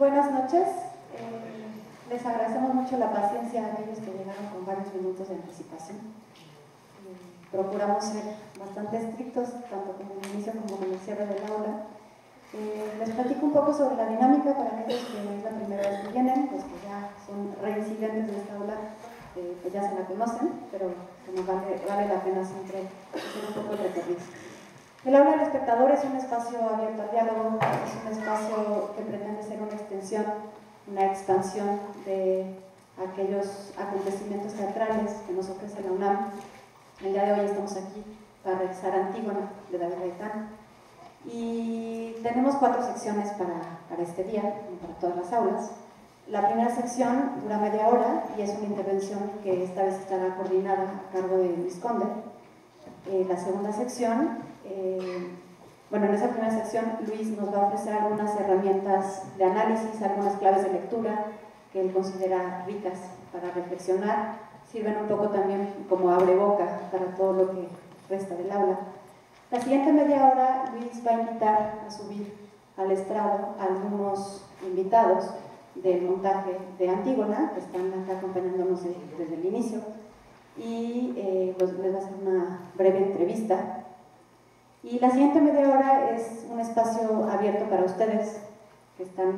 Buenas noches. Les agradecemos mucho la paciencia a aquellos que llegaron con varios minutos de anticipación. Procuramos ser bastante estrictos, tanto con el inicio como con el cierre del aula. Les platico un poco sobre la dinámica para aquellos que es la primera vez que vienen, pues que ya son reincidentes de esta aula, pues ya se la conocen, pero como vale la pena siempre hacer un poco de recorrido. El aula del espectador es un espacio abierto al diálogo, es un espacio que pretende ser una extensión, una expansión de aquellos acontecimientos teatrales que nos ofrece la UNAM. El día de hoy estamos aquí para revisar Antígona de David Gaitán y tenemos 4 secciones para este día, para todas las aulas. La primera sección dura media hora y es una intervención que esta vez estará coordinada a cargo de Luis Conde. La segunda sección, en esa primera sección Luis nos va a ofrecer algunas herramientas de análisis, algunas claves de lectura que él considera ricas para reflexionar, sirven un poco también como abreboca para todo lo que resta del aula. La siguiente media hora Luis va a invitar a subir al estrado a algunos invitados del montaje de Antígona, que están acá acompañándonos desde el inicio, y pues les va a hacer una breve entrevista. Y la siguiente media hora es un espacio abierto para ustedes que están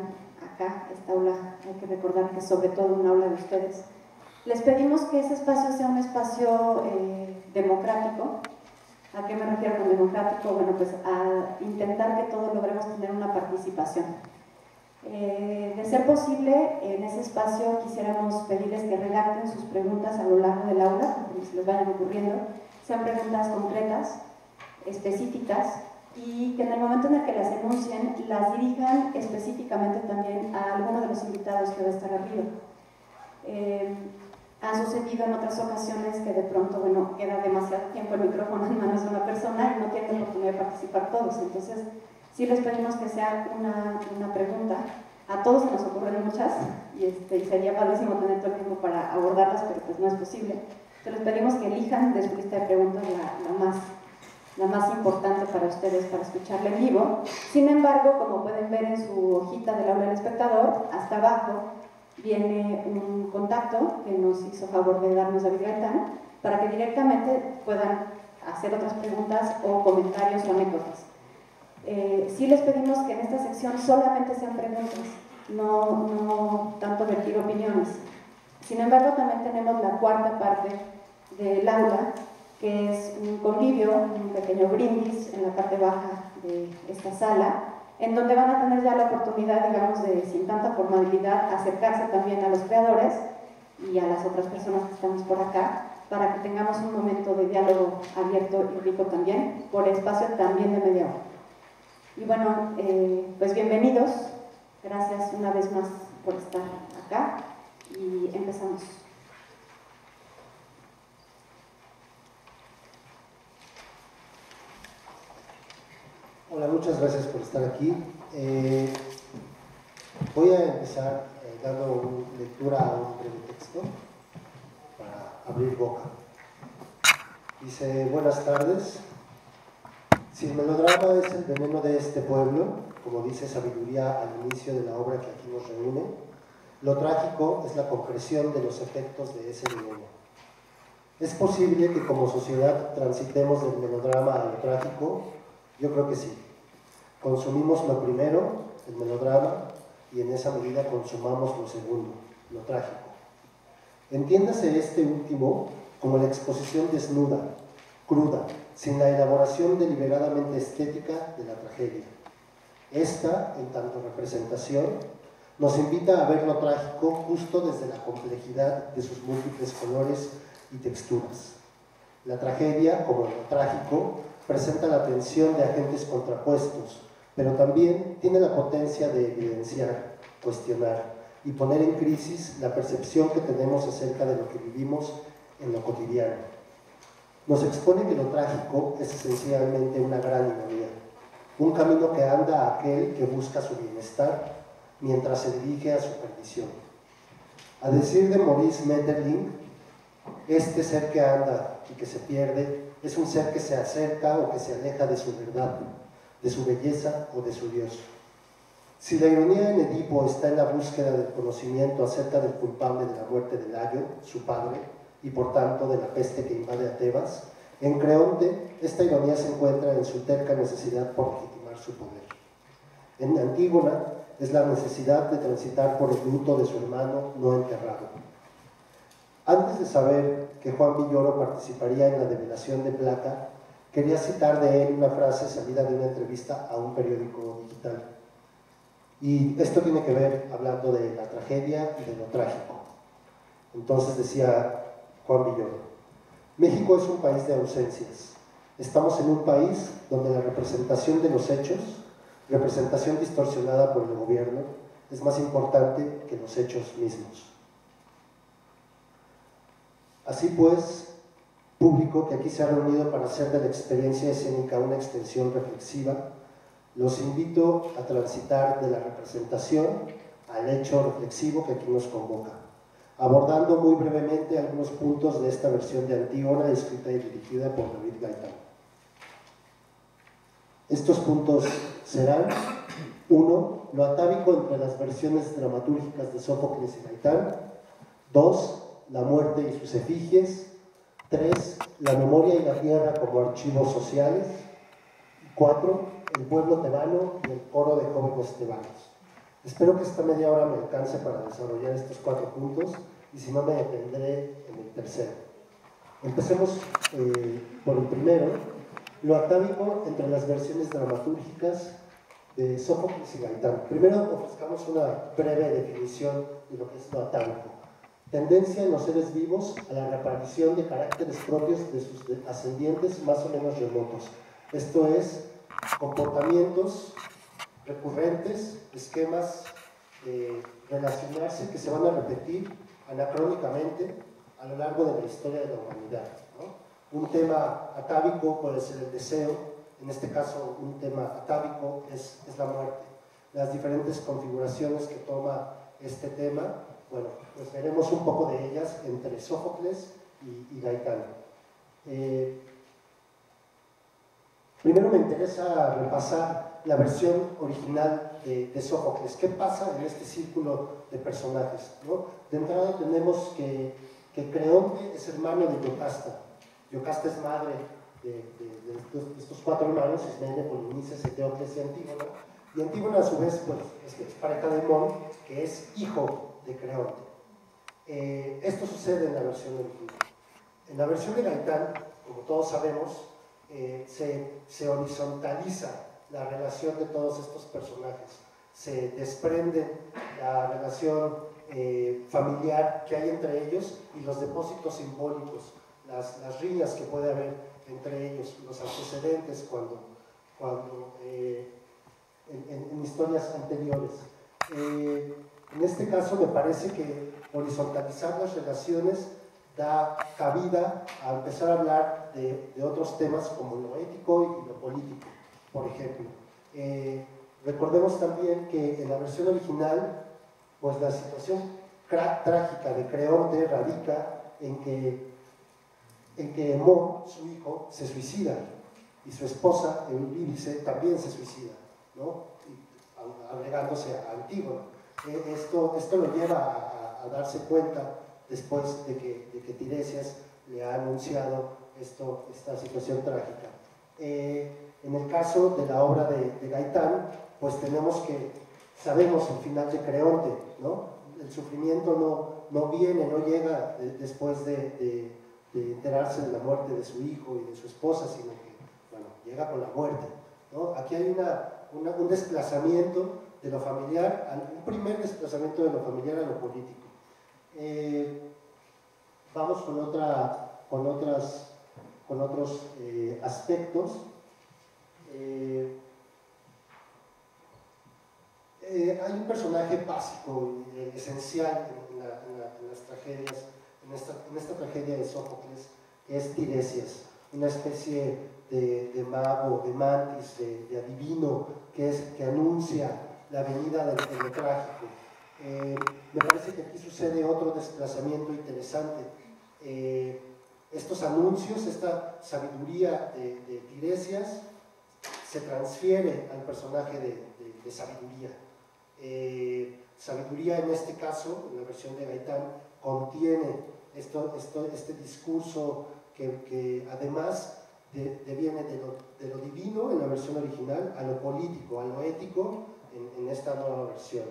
acá. Esta aula, hay que recordar que es sobre todo un aula de ustedes. Les pedimos que ese espacio sea un espacio democrático. ¿A qué me refiero con democrático? Bueno, pues a intentar que todos logremos tener una participación. De ser posible, en ese espacio quisiéramos pedirles que redacten sus preguntas a lo largo del aula, que se les vayan ocurriendo, sean preguntas concretas, específicas, y que en el momento en el que las enuncien, las dirijan específicamente también a alguno de los invitados que va a estar arriba. Ha sucedido en otras ocasiones que de pronto, queda demasiado tiempo el micrófono en manos de una persona y no tienen la oportunidad de participar todos. Entonces, sí les pedimos que sea una pregunta. A todos se nos ocurren muchas y sería padrísimo tener todo el tiempo para abordarlas, pero pues no es posible. Entonces, les pedimos que elijan de su lista de preguntas la más importante para ustedes, para escucharla en vivo. Sin embargo, como pueden ver en su hojita del aula del espectador, hasta abajo viene un contacto que nos hizo favor de darnos David Gaitán para que directamente puedan hacer otras preguntas o comentarios o anécdotas. Sí les pedimos que en esta sección solamente sean preguntas, no tanto vertir opiniones. Sin embargo, también tenemos la cuarta parte del aula, que es un convivio, un pequeño brindis en la parte baja de esta sala, en donde van a tener ya la oportunidad, digamos, de sin tanta formalidad, acercarse también a los creadores y a las otras personas que estamos por acá, para que tengamos un momento de diálogo abierto y rico también, por espacio también de media hora. Y bueno, pues bienvenidos, gracias una vez más por estar acá y empezamos. Hola, muchas gracias por estar aquí. Voy a empezar dando lectura a un breve texto para abrir boca. Dice: buenas tardes. Si el melodrama es el veneno de este pueblo, como dice Sabiduría al inicio de la obra que aquí nos reúne, lo trágico es la concreción de los efectos de ese veneno. ¿Es posible que como sociedad transitemos del melodrama a lo trágico? Yo creo que sí. Consumimos lo primero, el melodrama, y en esa medida consumamos lo segundo, lo trágico. Entiéndase este último como la exposición desnuda, cruda, sin la elaboración deliberadamente estética de la tragedia. Esta, en tanto representación, nos invita a ver lo trágico justo desde la complejidad de sus múltiples colores y texturas. La tragedia, como lo trágico, presenta la tensión de agentes contrapuestos, pero también tiene la potencia de evidenciar, cuestionar y poner en crisis la percepción que tenemos acerca de lo que vivimos en lo cotidiano. Nos expone que lo trágico es esencialmente una gran ironía, un camino que anda a aquel que busca su bienestar mientras se dirige a su perdición. A decir de Maurice Maeterlinck, este ser que anda y que se pierde es un ser que se acerca o que se aleja de su verdad, de su belleza o de su Dios. Si la ironía en Edipo está en la búsqueda del conocimiento acerca del culpable de la muerte de Layo, su padre, y por tanto de la peste que invade a Tebas, en Creonte esta ironía se encuentra en su terca necesidad por legitimar su poder. En Antígona es la necesidad de transitar por el luto de su hermano no enterrado. Antes de saber que Juan Villoro participaría en la develación de Placa, quería citar de él una frase salida de una entrevista a un periódico digital. Y esto tiene que ver hablando de la tragedia y de lo trágico. Entonces decía Juan Villoro: México es un país de ausencias. Estamos en un país donde la representación de los hechos, representación distorsionada por el gobierno, es más importante que los hechos mismos. Así pues, público que aquí se ha reunido para hacer de la experiencia escénica una extensión reflexiva, los invito a transitar de la representación al hecho reflexivo que aquí nos convoca, abordando muy brevemente algunos puntos de esta versión de Antígona escrita y dirigida por David Gaitán. Estos puntos serán: 1. Lo atávico entre las versiones dramatúrgicas de Sófocles y Gaitán. 2. La muerte y sus efigies. 3. La memoria y la tierra como archivos sociales. 4. El pueblo tebano y el coro de jóvenes tebanos. Espero que esta media hora me alcance para desarrollar estos 4 puntos, y si no me detendré en el tercero. Empecemos por el primero: lo atávico entre las versiones dramatúrgicas de Sófocles y Gaitán. Primero ofrezcamos una breve definición de lo que es lo atávico. Tendencia en los seres vivos a la reaparición de caracteres propios de sus ascendientes más o menos remotos. Esto es, comportamientos recurrentes, esquemas de relacionarse que se van a repetir anacrónicamente a lo largo de la historia de la humanidad, ¿no? Un tema atávico puede ser el deseo, en este caso un tema atávico es la muerte. Las diferentes configuraciones que toma este tema, bueno, pues veremos un poco de ellas entre Sófocles y Gaitán. Primero me interesa repasar la versión original de Sófocles. ¿Qué pasa en este círculo de personajes, ¿no? De entrada tenemos que Creonte es hermano de Yocasta. Yocasta es madre de estos 4 hermanos: Ismene, Polinices, Eteocles y Antígona. Y Antígona, a su vez, pues, es pareja de Mon, que es hijo de Creonte. Esto sucede en la versión original. En la versión de Gaitán, como todos sabemos, se horizontaliza la relación de todos estos personajes. Se desprende la relación familiar que hay entre ellos y los depósitos simbólicos, las riñas que puede haber entre ellos, los antecedentes en historias anteriores. En este caso me parece que horizontalizar las relaciones da cabida a empezar a hablar de otros temas como lo ético y lo político, por ejemplo. Recordemos también que en la versión original, pues la situación trágica de Creonte radica en que Mon, su hijo, se suicida, y su esposa, Eurídice, también se suicida, ¿no? Agregándose a Antígona. Esto lo lleva a darse cuenta después de que Tiresias le ha anunciado esta situación trágica. En el caso de la obra de Gaitán, pues sabemos el final de Creonte, ¿no? El sufrimiento no llega después de enterarse de la muerte de su hijo y de su esposa, sino que, bueno, llega con la muerte, ¿no? Aquí hay un desplazamiento de lo familiar, un primer desplazamiento de lo familiar a lo político. Vamos con otros aspectos. Hay un personaje básico, esencial en las tragedias, en esta tragedia de Sófocles, que es Tiresias, una especie de mago, de mantis, de adivino, que anuncia la venida de lo trágico. Me parece que aquí sucede otro desplazamiento interesante. Estos anuncios, esta sabiduría de Tiresias, se transfiere al personaje de sabiduría, Sabiduría, en este caso, en la versión de Gaitán, contiene este discurso que además deviene de lo divino en la versión original a lo político, a lo ético en esta nueva versión.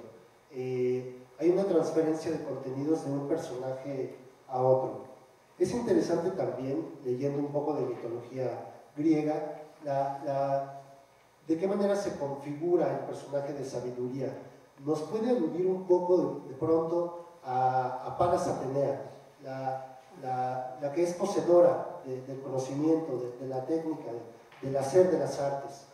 Hay una transferencia de contenidos de un personaje a otro. Es interesante también, leyendo un poco de mitología griega, de qué manera se configura el personaje de Sabiduría. Nos puede aludir un poco de pronto a Palas Atenea, la que es poseedora del conocimiento, de la técnica, del hacer de las artes.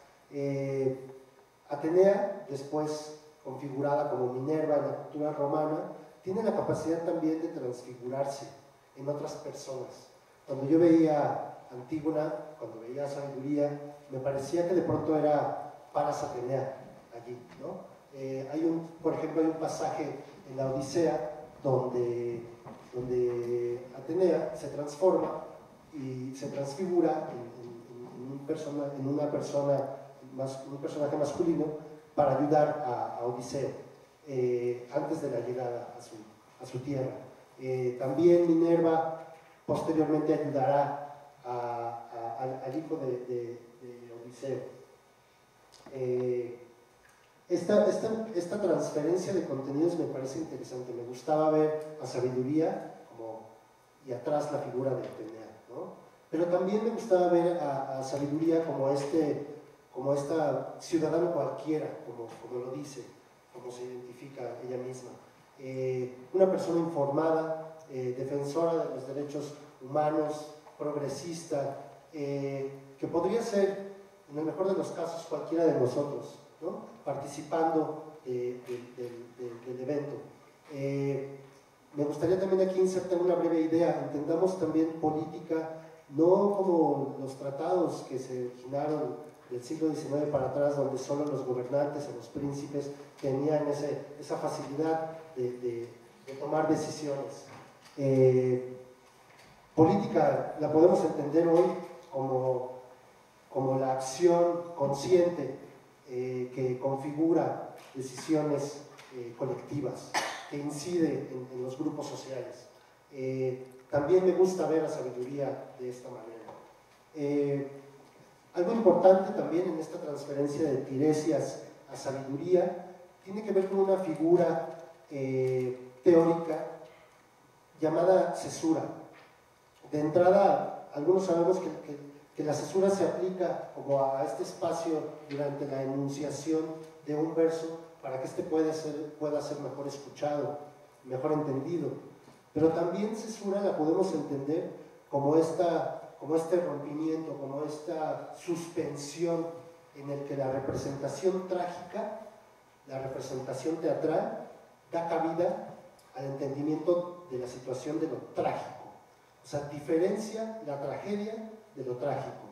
Atenea, después configurada como Minerva en la cultura romana, tiene la capacidad también de transfigurarse en otras personas. Cuando yo veía Antígona, cuando veía Sabiduría, me parecía que de pronto era Palas Atenea allí, ¿no? Por ejemplo, hay un pasaje en la Odisea donde Atenea se transforma y se transfigura en un personaje masculino para ayudar a Odiseo antes de la llegada a su tierra. También Minerva posteriormente ayudará al hijo de Odiseo. Esta transferencia de contenidos me parece interesante. Me gustaba ver a Sabiduría y atrás la figura de Atenea, ¿no? Pero también me gustaba ver a Sabiduría como esta ciudadano cualquiera, como lo dice, como se identifica ella misma. Una persona informada, defensora de los derechos humanos, progresista, que podría ser, en el mejor de los casos, cualquiera de nosotros, ¿no? Participando del evento. Me gustaría también aquí insertar una breve idea. Entendamos también política no como los tratados que se originaron del siglo XIX para atrás, donde solo los gobernantes o los príncipes tenían esa facilidad de tomar decisiones. Política la podemos entender hoy como la acción consciente que configura decisiones colectivas, que incide en los grupos sociales. También me gusta ver a Sabiduría de esta manera. Algo importante también en esta transferencia de Tiresias a Sabiduría tiene que ver con una figura teórica llamada cesura. De entrada, algunos sabemos que la cesura se aplica como a este espacio durante la enunciación de un verso para que éste pueda ser mejor escuchado, mejor entendido. Pero también cesura la podemos entender como este rompimiento, como esta suspensión en el que la representación trágica, la representación teatral, da cabida al entendimiento de la situación de lo trágico. O sea, diferencia la tragedia de lo trágico.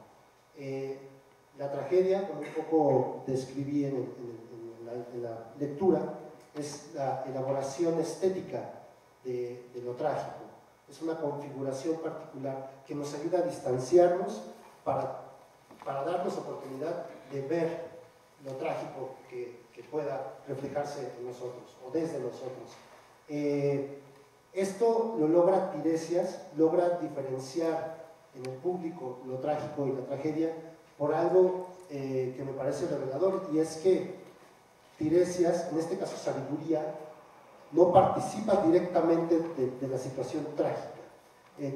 La tragedia, como un poco describí en la lectura, es la elaboración estética de lo trágico. Es una configuración particular que nos ayuda a distanciarnos para darnos oportunidad de ver lo trágico que pueda reflejarse en nosotros o desde nosotros. Esto lo logra Tiresias, logra diferenciar en el público lo trágico y la tragedia por algo que me parece revelador, y es que Tiresias, en este caso Sabiduría, no participa directamente de la situación trágica.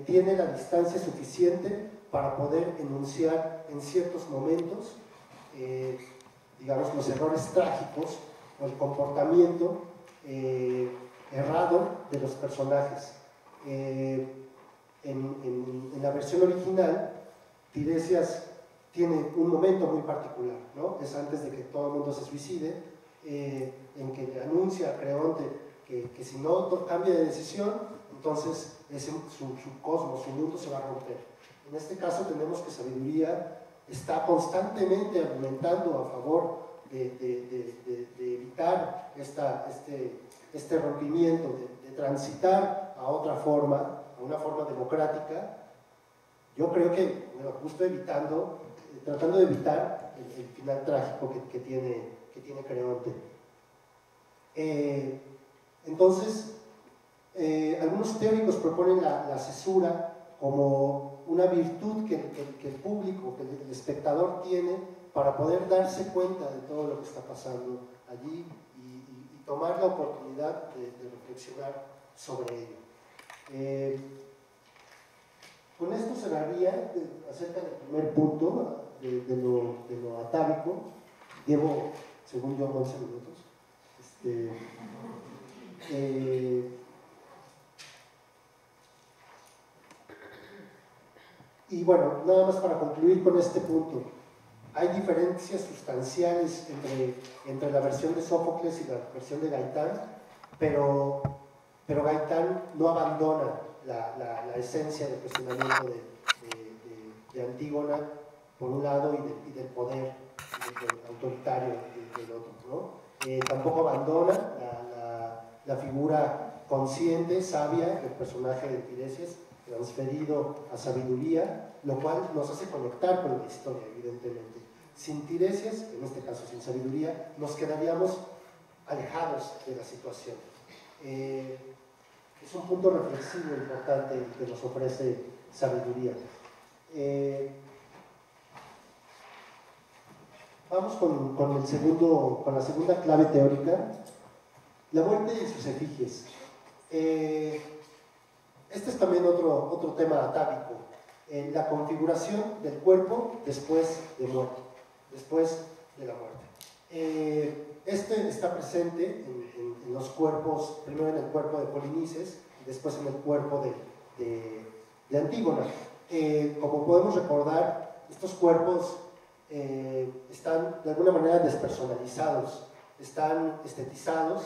Tiene la distancia suficiente para poder enunciar en ciertos momentos, digamos, los errores trágicos o el comportamiento errado de los personajes. En la versión original, Tiresias tiene un momento muy particular, ¿no? Es antes de que todo el mundo se suicide, en que le anuncia a Creonte que si no cambia de decisión, entonces su cosmos, su mundo se va a romper. En este caso tenemos que Sabiduría está constantemente argumentando a favor de evitar este rompimiento, de transitar a otra forma, a una forma democrática. Yo creo que, bueno, justo tratando de evitar el final trágico que tiene Creonte. Entonces, algunos teóricos proponen la cesura como una virtud que el público, que el espectador tiene para poder darse cuenta de todo lo que está pasando allí y tomar la oportunidad de reflexionar sobre ello. Con esto cerraría acerca del primer punto de lo atávico. Llevo, según yo, 11 minutos. Y bueno, nada más para concluir con este punto. Hay diferencias sustanciales entre la versión de Sófocles y la versión de Gaitán, pero Gaitán no abandona la esencia del cuestionamiento de Antígona, por un lado, y del poder autoritario del otro, ¿no? Tampoco abandona la figura consciente, sabia del personaje de Tiresias, transferido a sabiduría, lo cual nos hace conectar con la historia, evidentemente. Sin Tiresias, en este caso sin sabiduría, nos quedaríamos alejados de la situación. Es un punto reflexivo importante que nos ofrece sabiduría. Vamos con la segunda clave teórica, la muerte y sus efigies. Este es también otro tema atávico, la configuración del cuerpo después de muerte, después de la muerte. Este está presente en los cuerpos, primero en el cuerpo de Polinices y después en el cuerpo de Antígona. Como podemos recordar, estos cuerpos están de alguna manera despersonalizados, están estetizados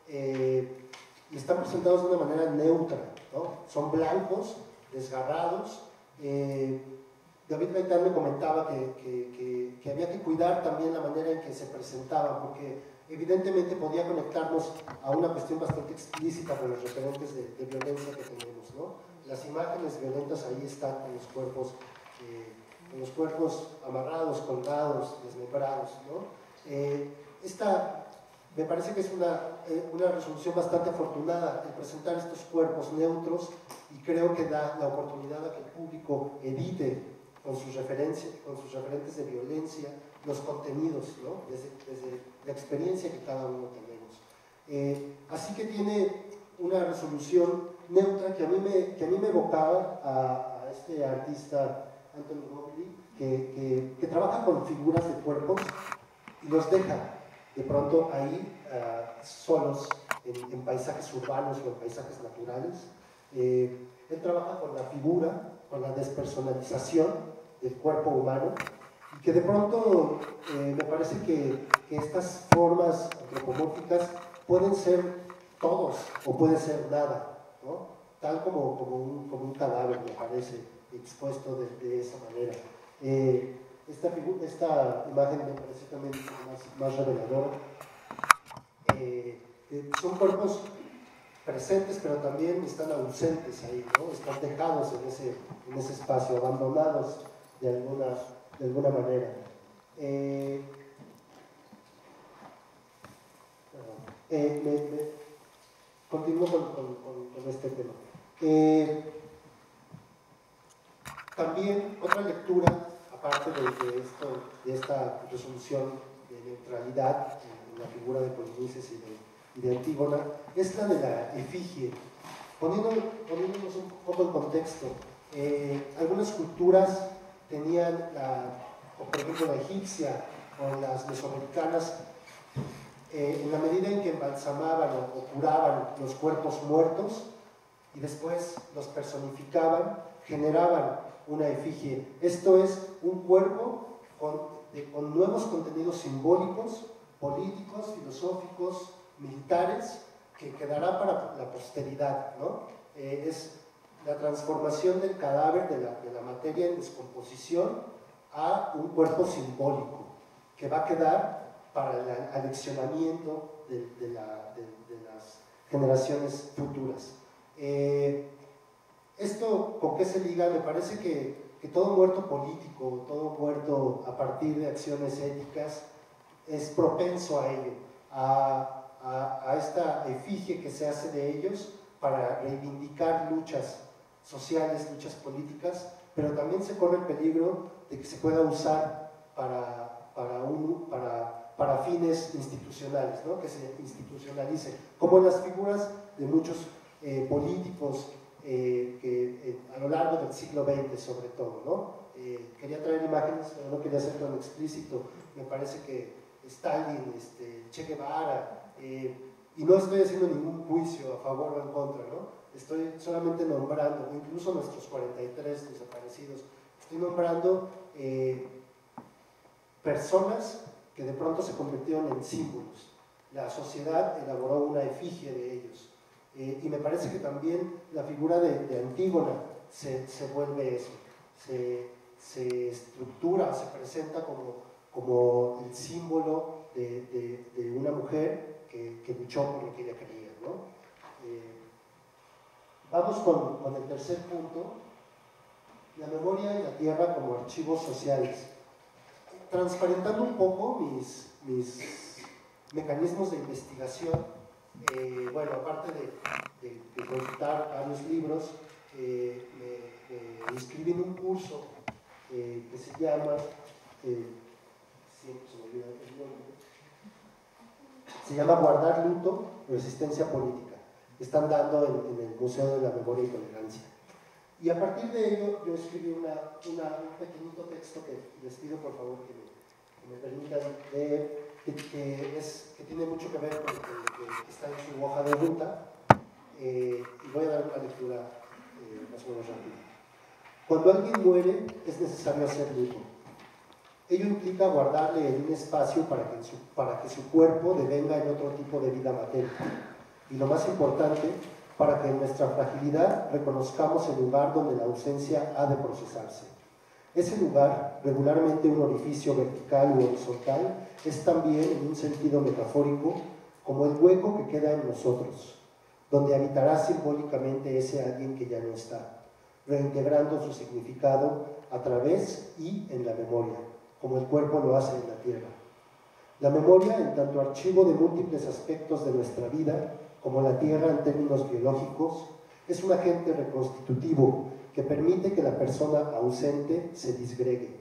y están presentados de una manera neutra, ¿no? Son blancos, desgarrados. David Gaitán me comentaba que había que cuidar también la manera en que se presentaban, porque evidentemente podía conectarnos a una cuestión bastante explícita con los referentes de violencia que tenemos, ¿no? Las imágenes violentas ahí están con los cuerpos amarrados, colgados, desmembrados, ¿no? Esta me parece que es una resolución bastante afortunada el presentar estos cuerpos neutros, y creo que da la oportunidad a que el público edite con sus referentes de violencia los contenidos, ¿no? desde la experiencia que cada uno tenemos. Así que tiene una resolución neutra que a mí me evocaba a este artista Anthony Mobley, que trabaja con figuras de cuerpos y los deja de pronto ahí solos en paisajes urbanos o en paisajes naturales. Él trabaja con la figura, con la despersonalización del cuerpo humano, y que de pronto me parece que estas formas antropomórficas pueden ser todos o puede ser nada, ¿no? Tal como un cadáver, me parece, expuesto de esa manera. Esta imagen me parece también más reveladora. Son cuerpos presentes, pero también están ausentes ahí, ¿no? Están dejados en ese espacio, abandonados de alguna manera. Continúo con este tema. También otra lectura, aparte de esta resolución de neutralidad en la figura de Polinices y de Antígona, es la de la efigie. Poniéndonos un poco en contexto, algunas culturas tenían, por ejemplo la egipcia o las mesoamericanas, en la medida en que embalsamaban o curaban los cuerpos muertos y después los personificaban, generaban una efigie. Esto es un cuerpo con nuevos contenidos simbólicos, políticos, filosóficos, militares, que quedará para la posteridad, ¿no? Es la transformación del cadáver, de la materia en descomposición, a un cuerpo simbólico, que va a quedar para el aleccionamiento de las generaciones futuras. ¿Esto con qué se liga? Me parece que todo muerto político, todo muerto a partir de acciones éticas, es propenso a ello, a a esta efigie que se hace de ellos para reivindicar luchas sociales, luchas políticas, pero también se corre el peligro de que se pueda usar para fines institucionales, ¿no? Que se institucionalice, como las figuras de muchos políticos que a lo largo del siglo XX sobre todo, ¿no? Quería traer imágenes, pero no quería ser tan explícito. Me parece que Stalin, Che Guevara, y no estoy haciendo ningún juicio a favor o en contra, ¿no? Estoy solamente nombrando, incluso nuestros 43 desaparecidos, estoy nombrando personas que de pronto se convirtieron en símbolos. La sociedad elaboró una efigie de ellos. Y me parece que también la figura de Antígona se vuelve eso, se estructura, se presenta como el símbolo de una mujer que luchó por lo que ella quería, ¿no? Vamos con el tercer punto, la memoria y la tierra como archivos sociales. Transparentando un poco mis mecanismos de investigación, bueno, aparte de consultar varios libros, me inscribí en un curso que se llama, siempre se me olvida el nombre, se llama Guardar Luto, Resistencia Política. Están dando en el Museo de la Memoria y Tolerancia. Y a partir de ello yo escribí un pequeñito texto que les pido por favor que me permitan leer, que tiene mucho que ver con lo que está en su hoja de ruta, y voy a dar una lectura más o menos rápida. Cuando alguien muere es necesario hacer luto. Ello implica guardarle en un espacio para que su cuerpo devenga en otro tipo de vida materna. Y lo más importante, para que en nuestra fragilidad reconozcamos el lugar donde la ausencia ha de procesarse. Ese lugar, regularmente un orificio vertical u horizontal, es también, en un sentido metafórico, como el hueco que queda en nosotros, donde habitará simbólicamente ese alguien que ya no está, reintegrando su significado a través y en la memoria, como el cuerpo lo hace en la tierra. La memoria, en tanto archivo de múltiples aspectos de nuestra vida, como la tierra en términos biológicos, es un agente reconstitutivo que permite que la persona ausente se disgregue,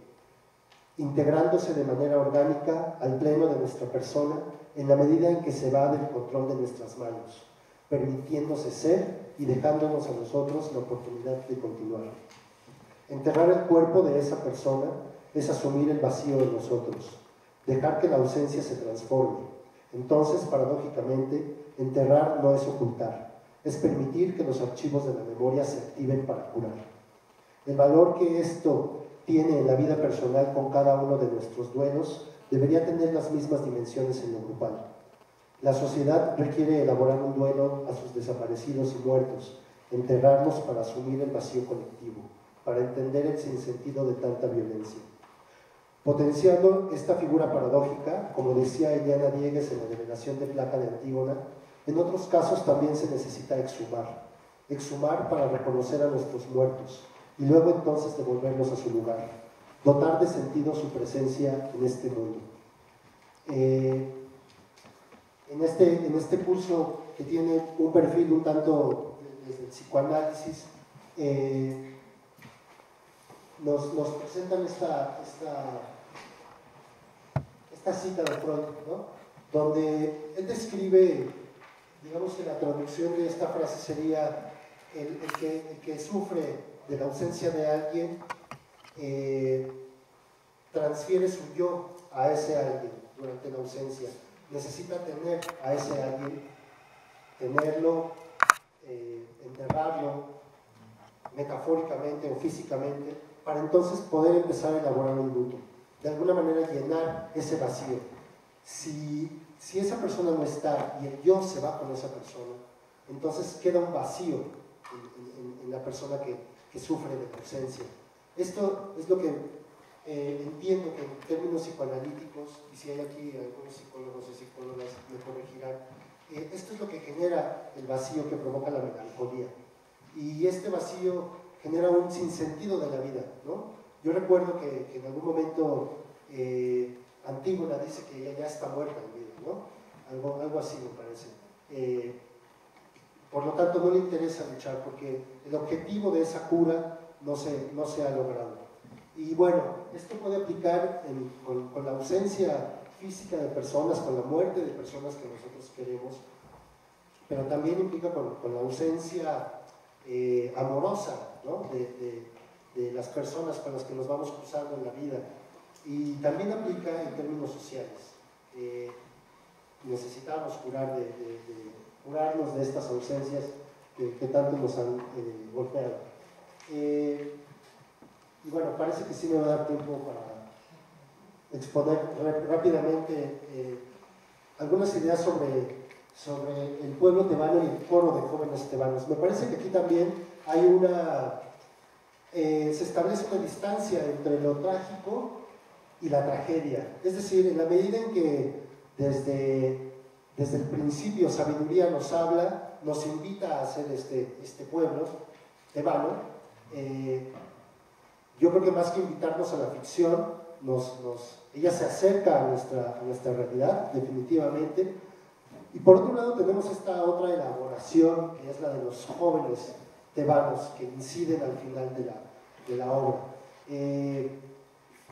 integrándose de manera orgánica al pleno de nuestra persona en la medida en que se va del control de nuestras manos, permitiéndose ser y dejándonos a nosotros la oportunidad de continuar. Enterrar el cuerpo de esa persona es asumir el vacío de nosotros, dejar que la ausencia se transforme. Entonces, paradójicamente, enterrar no es ocultar, es permitir que los archivos de la memoria se activen para curar. El valor que esto tiene en la vida personal con cada uno de nuestros duelos debería tener las mismas dimensiones en lo grupal. La sociedad requiere elaborar un duelo a sus desaparecidos y muertos, enterrarlos para asumir el vacío colectivo, para entender el sinsentido de tanta violencia. Potenciando esta figura paradójica, como decía Eliana Diegues en la Devengación de Plata de Antígona, en otros casos también se necesita exhumar para reconocer a nuestros muertos y luego entonces devolverlos a su lugar, dotar de sentido su presencia en este mundo. En este curso que tiene un perfil un tanto desde el psicoanálisis, nos presentan esta cita de Freud, ¿no? Donde él describe, digamos que la traducción de esta frase sería el que sufre de la ausencia de alguien transfiere su yo a ese alguien durante la ausencia. Necesita tener a ese alguien, tenerlo, enterrarlo metafóricamente o físicamente, para entonces poder empezar a elaborar un luto. De alguna manera llenar ese vacío. Si esa persona no está y el yo se va con esa persona, entonces queda un vacío en la persona que sufre de la ausencia. Esto es lo que entiendo que en términos psicoanalíticos, y si hay aquí algunos psicólogos o psicólogas me corregirán, esto es lo que genera el vacío que provoca la melancolía. Y este vacío genera un sinsentido de la vida, ¿no? Yo recuerdo que en algún momento Antígona dice que ella ya está muerta en vida, ¿no? algo así me parece. Por lo tanto, no le interesa luchar porque el objetivo de esa cura no se ha logrado. Y bueno, esto puede aplicar con la ausencia física de personas, con la muerte de personas que nosotros queremos, pero también implica con la ausencia amorosa, ¿no? de las personas con las que nos vamos cruzando en la vida. Y también aplica en términos sociales. Necesitamos curarnos de estas ausencias que tanto nos han golpeado. Y bueno, parece que sí me va a dar tiempo para exponer rápidamente algunas ideas sobre el pueblo tebano y el coro de jóvenes tebanos. Me parece que aquí también hay se establece una distancia entre lo trágico y la tragedia. Es decir, en la medida en que desde el principio sabiduría nos habla, nos invita a hacer este pueblo tebano, yo creo que más que invitarnos a la ficción, ella se acerca a nuestra realidad, definitivamente. Y por otro lado tenemos esta otra elaboración, que es la de los jóvenes tebanos, que inciden al final de la obra.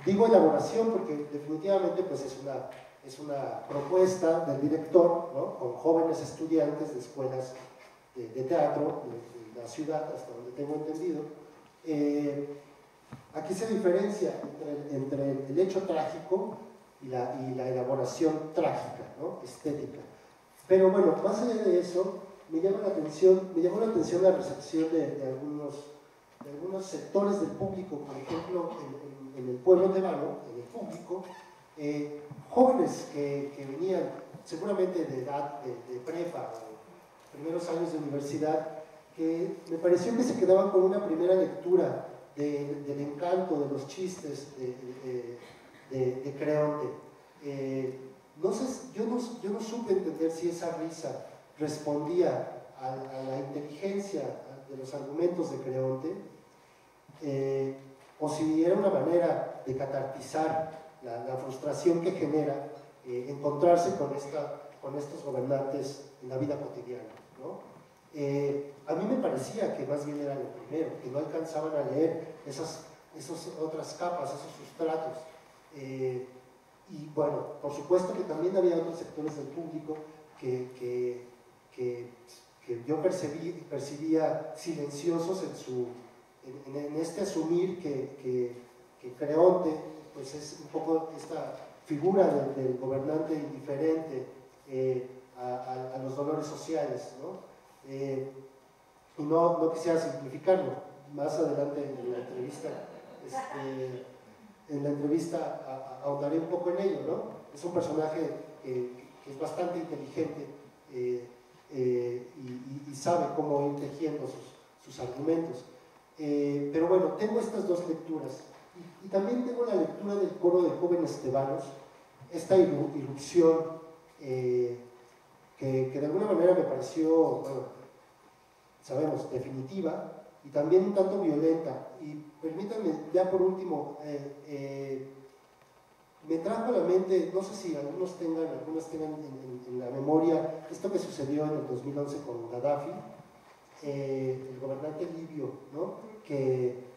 Digo elaboración porque definitivamente pues, es una propuesta del director, ¿no? Con jóvenes estudiantes de escuelas de teatro de la ciudad, hasta donde tengo entendido. Aquí se diferencia entre el hecho trágico y la elaboración trágica, ¿no? Estética. Pero bueno, más allá de eso, me llamó la atención la recepción de algunos sectores del público, por ejemplo, en el pueblo tebano, en el público, jóvenes que venían seguramente de edad de prepa o primeros años de universidad, que me pareció que se quedaban con una primera lectura del encanto, de los chistes de Creonte. Yo no supe entender si esa risa respondía a la inteligencia de los argumentos de Creonte, o si era una manera de catartizar la frustración que genera encontrarse con estos gobernantes en la vida cotidiana, ¿no? A mí me parecía que más bien era lo primero, que no alcanzaban a leer esas otras capas, esos sustratos. Y bueno, por supuesto que también había otros sectores del público que yo percibía silenciosos en este asumir que Creonte pues es un poco esta figura del gobernante indiferente a los dolores sociales, ¿no? Y no quisiera simplificarlo. Más adelante en la entrevista ahondaré un poco en ello, ¿no? Es un personaje que es bastante inteligente y sabe cómo ir tejiendo sus argumentos. Pero bueno, tengo estas dos lecturas y también tengo la lectura del coro de jóvenes tebanos, esta irrupción que de alguna manera me pareció, bueno, sabemos, definitiva y también un tanto violenta. Y permítanme, ya por último, me trajo a la mente, no sé si algunos tengan en la memoria esto que sucedió en el 2011 con Gaddafi, el gobernante libio, ¿no? que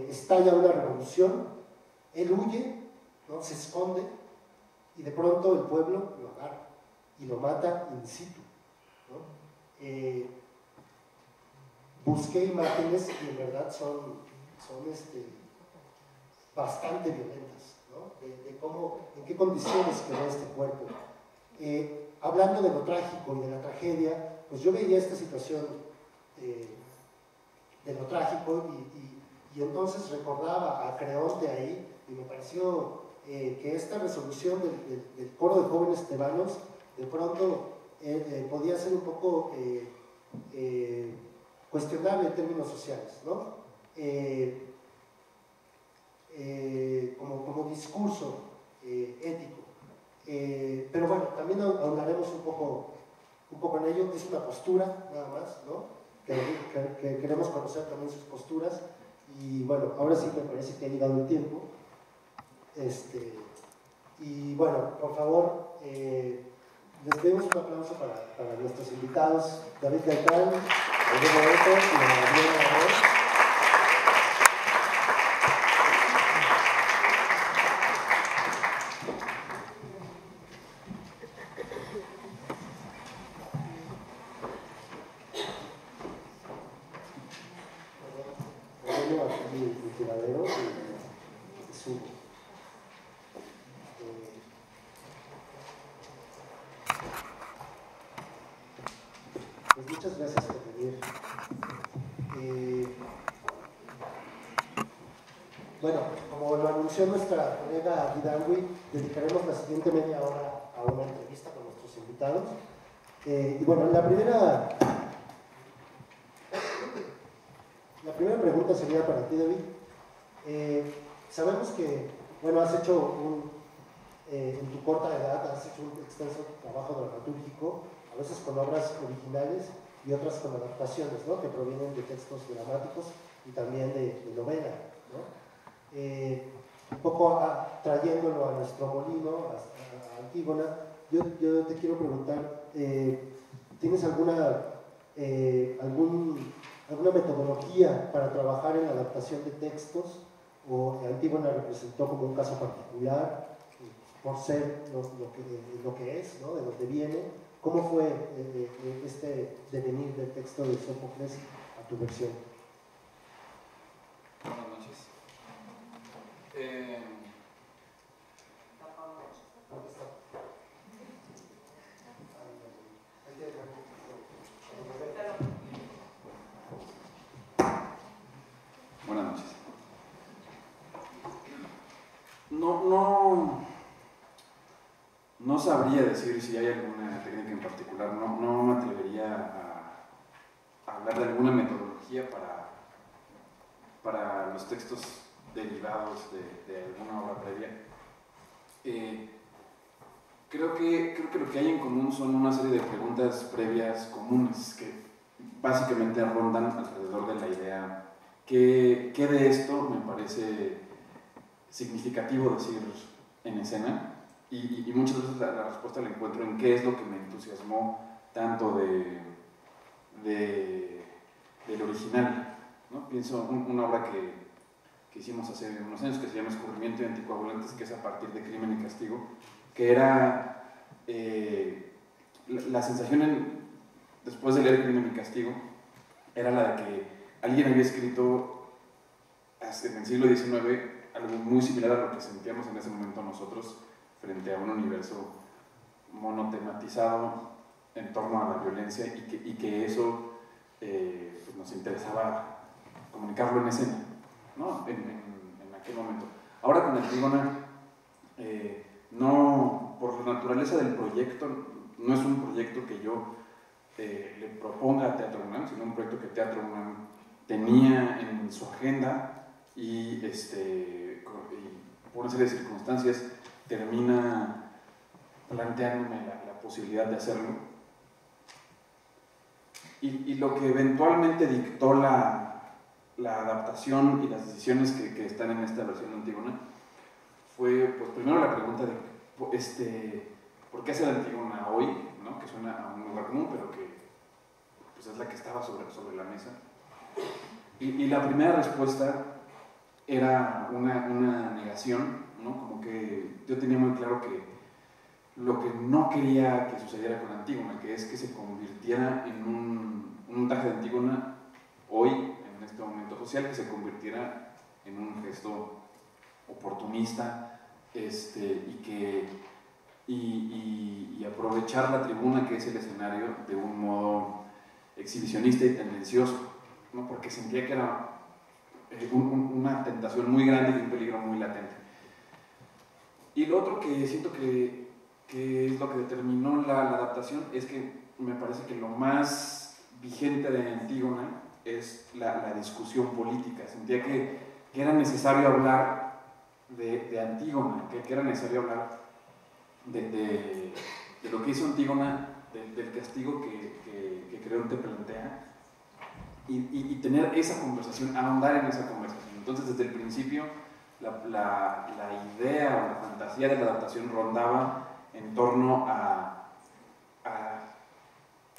estalla una revolución, él huye, ¿no? Se esconde y de pronto el pueblo lo agarra y lo mata in situ, ¿no? Busqué imágenes y en verdad son bastante violentas, ¿no? De cómo, en qué condiciones quedó este cuerpo. Hablando de lo trágico y de la tragedia, pues yo veía esta situación de lo trágico y entonces recordaba a Creonte ahí y me pareció que esta resolución del coro de jóvenes tebanos de pronto podía ser un poco cuestionable en términos sociales, ¿no? Como discurso ético. Pero bueno, también ahondaremos un poco en ello. Es una postura nada más, ¿no? Que queremos conocer también sus posturas. Y bueno, ahora sí me parece que ha llegado el tiempo. Y bueno, por favor, les pedimos un aplauso para nuestros invitados, David Gaitán, Elena Eto y Gabriela Arroz. Aquí mi tiradero y subo. Pues muchas gracias por venir. Bueno, como lo anunció nuestra colega Guidarwi, dedicaremos la siguiente media hora a una entrevista con nuestros invitados. Y bueno, la primera pregunta sería para ti, David. Sabemos que, bueno, has hecho en tu corta edad, has hecho un extenso trabajo dramatúrgico, a veces con obras originales y otras con adaptaciones, ¿no?, que provienen de textos dramáticos y también de novela, ¿no? Un poco trayéndolo a nuestro molino, a Antígona, yo te quiero preguntar, ¿tienes alguna metodología para trabajar en la adaptación de textos? ¿O Antígona representó como un caso particular por ser lo que es, ¿no?, de donde viene? ¿Cómo fue este devenir del texto de Sófocles a tu versión? Buenas noches. Buenas noches. No sabría decir si hay alguna técnica en particular, no me atrevería a hablar de alguna metodología para los textos derivados de alguna obra previa. Creo que lo que hay en común son una serie de preguntas previas comunes que básicamente rondan alrededor de la idea ¿qué de esto me parece significativo decir en escena? Y muchas veces la respuesta la encuentro en qué es lo que me entusiasmó tanto del original, ¿no? Pienso una obra que hicimos hace unos años que se llama Escurrimiento y Anticoagulantes, que es a partir de Crimen y Castigo, que era la sensación después de leer Crimen y Castigo era la de que alguien había escrito en el siglo XIX algo muy similar a lo que sentíamos en ese momento nosotros frente a un universo monotematizado en torno a la violencia y que eso pues nos interesaba comunicarlo en escena, ¿no? en aquel momento. Ahora con Antígona, no, por la naturaleza del proyecto, no es un proyecto que yo le proponga a Teatro UNAM, sino un proyecto que Teatro UNAM tenía en su agenda y por una serie de circunstancias termina planteándome la posibilidad de hacerlo. Y lo que eventualmente dictó la adaptación y las decisiones que están en esta versión de Antígona fue, pues primero la pregunta de ¿por qué hacer Antígona hoy? ¿No? Que suena a un lugar común, pero que pues, es la que estaba sobre la mesa. Y la primera respuesta era una negación, ¿no? Como que yo tenía muy claro que lo que no quería que sucediera con Antígona, que es que se convirtiera en un montaje de Antígona hoy, en este momento social, que se convirtiera en un gesto oportunista y aprovechar la tribuna, que es el escenario, de un modo exhibicionista y tendencioso, ¿no? Porque sentía que era una tentación muy grande y un peligro muy latente. Y lo otro que siento que es lo que determinó la adaptación es que me parece que lo más vigente de Antígona es la discusión política. Sentía que era necesario hablar de Antígona, que era necesario hablar de lo que hizo Antígona, del castigo que Creonte plantea, y tener esa conversación, ahondar en esa conversación. Entonces, desde el principio, la idea o la fantasía de la adaptación rondaba en torno a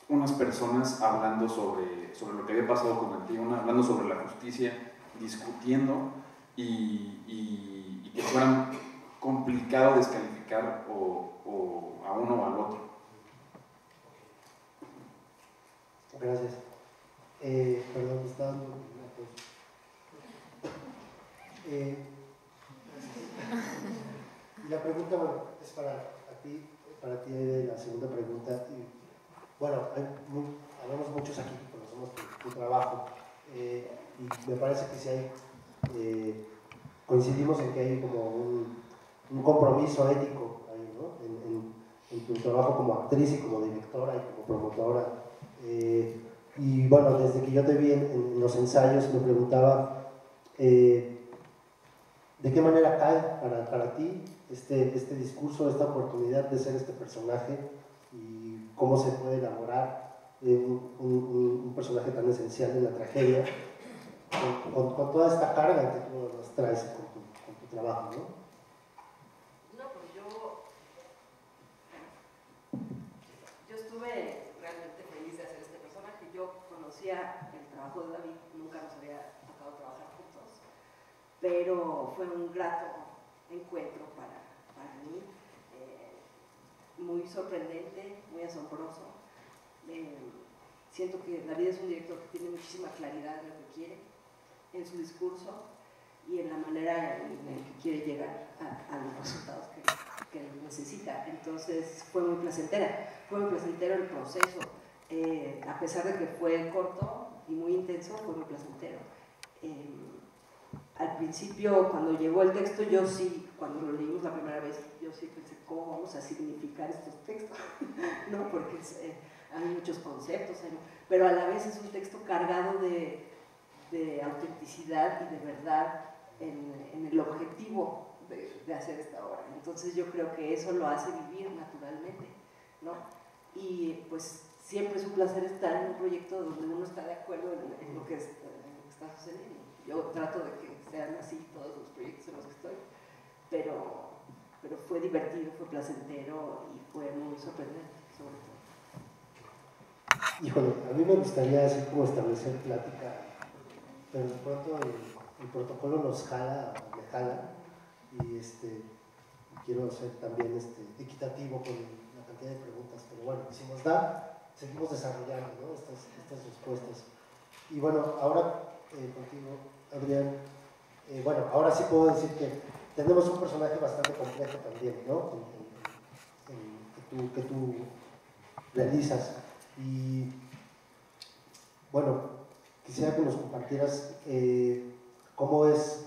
unas personas hablando sobre lo que había pasado con Antígona, hablando sobre la justicia, discutiendo y que fueran complicado descalificar o a uno o al otro. Gracias. Perdón, me está dando una cosa. Y la pregunta, bueno, es para ti, la segunda pregunta. Y, bueno, hablamos muchos aquí que conocemos tu trabajo, y me parece que sí hay, coincidimos en que hay como un compromiso ético ahí, ¿no? En tu trabajo como actriz y como directora y como promotora. Y bueno, desde que yo te vi en los ensayos me preguntaba de qué manera cae para ti este discurso, esta oportunidad de ser este personaje y cómo se puede elaborar un personaje tan esencial en la tragedia con toda esta carga que tú nos traes con tu trabajo, ¿no? No, pues yo estuve realmente feliz de hacer este personaje. Yo conocía el trabajo de David, nunca nos había tocado trabajar juntos, pero fue un grato encuentro para mí, muy sorprendente, muy asombroso. Siento que David es un director que tiene muchísima claridad en lo que quiere, en su discurso y en la manera en la que quiere llegar a los resultados que necesita. Entonces fue muy placentero el proceso, a pesar de que fue corto y muy intenso, fue muy placentero. Al principio, cuando llegó el texto, yo sí, cuando lo leímos la primera vez, yo sí pensé, ¿cómo vamos a significar estos textos? ¿No? Porque hay muchos conceptos, pero a la vez es un texto cargado de autenticidad y de verdad en el objetivo de hacer esta obra. Entonces yo creo que eso lo hace vivir naturalmente, ¿no? Y pues siempre es un placer estar en un proyecto donde uno está de acuerdo en lo que está sucediendo. Yo trato de que sean así todos los proyectos en los que estoy, pero fue divertido, fue placentero y fue muy sorprendente, sobre todo. Híjole, a mí me gustaría así como establecer plática, pero de pronto el protocolo nos jala, me jala, y quiero ser también equitativo con la cantidad de preguntas, pero bueno, si nos da, seguimos desarrollando, ¿no? estas respuestas. Y bueno, ahora contigo, Adrián, bueno, ahora sí puedo decir que tenemos un personaje bastante complejo también, ¿no? Que tú realizas. Y bueno, quisiera que nos compartieras cómo es,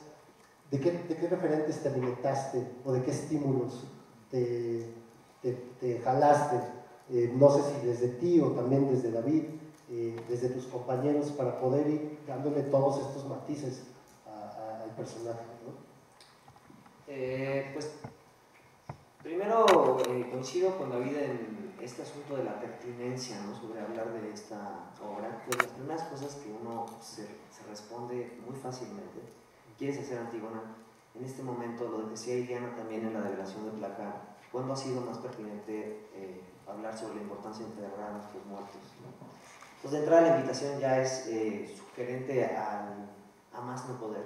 de qué referentes te alimentaste o de qué estímulos te jalaste, no sé si desde ti o también desde David, desde tus compañeros, para poder ir dándole todos estos matices al personaje, ¿no? Pues primero coincido con David en este asunto de la pertinencia, ¿no? Sobre hablar de esta obra. Pues las primeras cosas que uno se responde muy fácilmente: ¿quieres hacer Antígona? En este momento, lo decía Iliana también en la develación de placa, ¿cuándo ha sido más pertinente hablar sobre la importancia de enterrar a nuestros muertos, ¿no? Pues de entrada la invitación ya es sugerente a más no poder,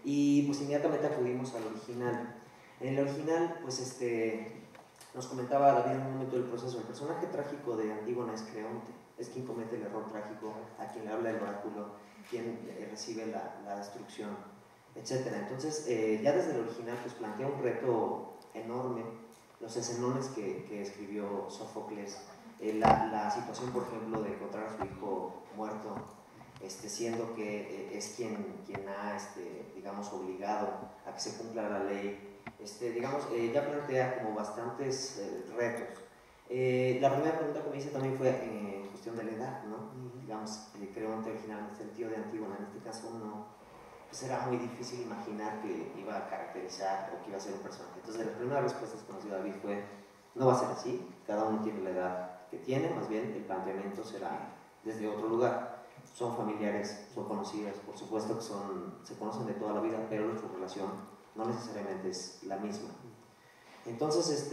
y pues inmediatamente acudimos al original. En el original, pues nos comentaba David en un momento del proceso, el personaje trágico de Antígona es Creonte, es quien comete el error trágico, a quien le habla el oráculo, quien recibe la destrucción, etc. Entonces, ya desde el original pues plantea un reto enorme, los escenones que escribió Sófocles, la situación, por ejemplo, de encontrar a su hijo muerto, siendo que es quien ha, digamos, obligado a que se cumpla la ley. Digamos, ya plantea como bastantes retos. La primera pregunta que me hice también fue en cuestión de la edad, ¿no? Digamos, Creonte originalmente, el tío de Antígona, en este caso no, pues era muy difícil imaginar que iba a caracterizar o que iba a ser un personaje. Entonces, de las primeras respuestas que nos dio David fue: no va a ser así, cada uno tiene la edad que tiene, más bien el planteamiento será desde otro lugar. Son familiares, son conocidas, por supuesto que se conocen de toda la vida, pero nuestra relación no necesariamente es la misma. Entonces,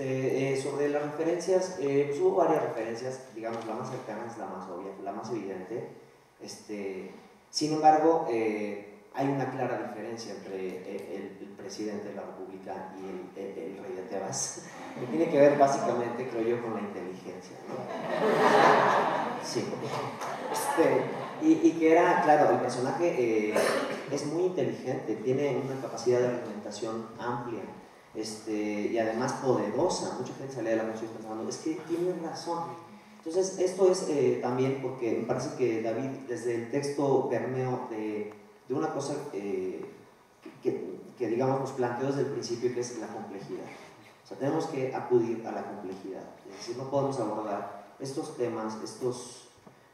sobre las referencias, pues hubo varias referencias, digamos, la más cercana es la más obvia, la más evidente. Sin embargo, hay una clara diferencia entre el presidente de la República y el rey de Tebas, que tiene que ver básicamente, creo yo, con la inteligencia, ¿no? Sí. Y que era, claro, el personaje es muy inteligente, tiene una capacidad de argumentación amplia, y además poderosa. Mucha gente salía de la canción pensando, es que tiene razón. Entonces, esto es también porque me parece que David, desde el texto permeó de una cosa que digamos nos planteó desde el principio, que es la complejidad. O sea, tenemos que acudir a la complejidad. Es decir, no podemos abordar estos temas, estos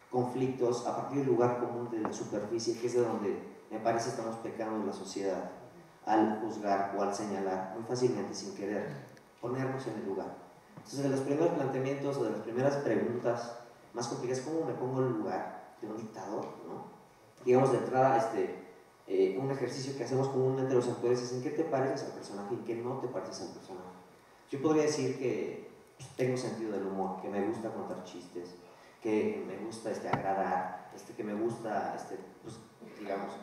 conflictos a partir del lugar común de la superficie, que es de donde me parece estamos pecando en la sociedad, al juzgar o al señalar muy fácilmente sin querer ponernos en el lugar. Entonces, de los primeros planteamientos o de las primeras preguntas más complicadas, ¿cómo me pongo en el lugar de un dictador? ¿No? Digamos, de entrada, un ejercicio que hacemos comúnmente los actores es en qué te pareces al personaje y en qué no te pareces al personaje. Yo podría decir que pues, tengo sentido del humor, que me gusta contar chistes, que me gusta agradar, que me gusta, pues, digamos,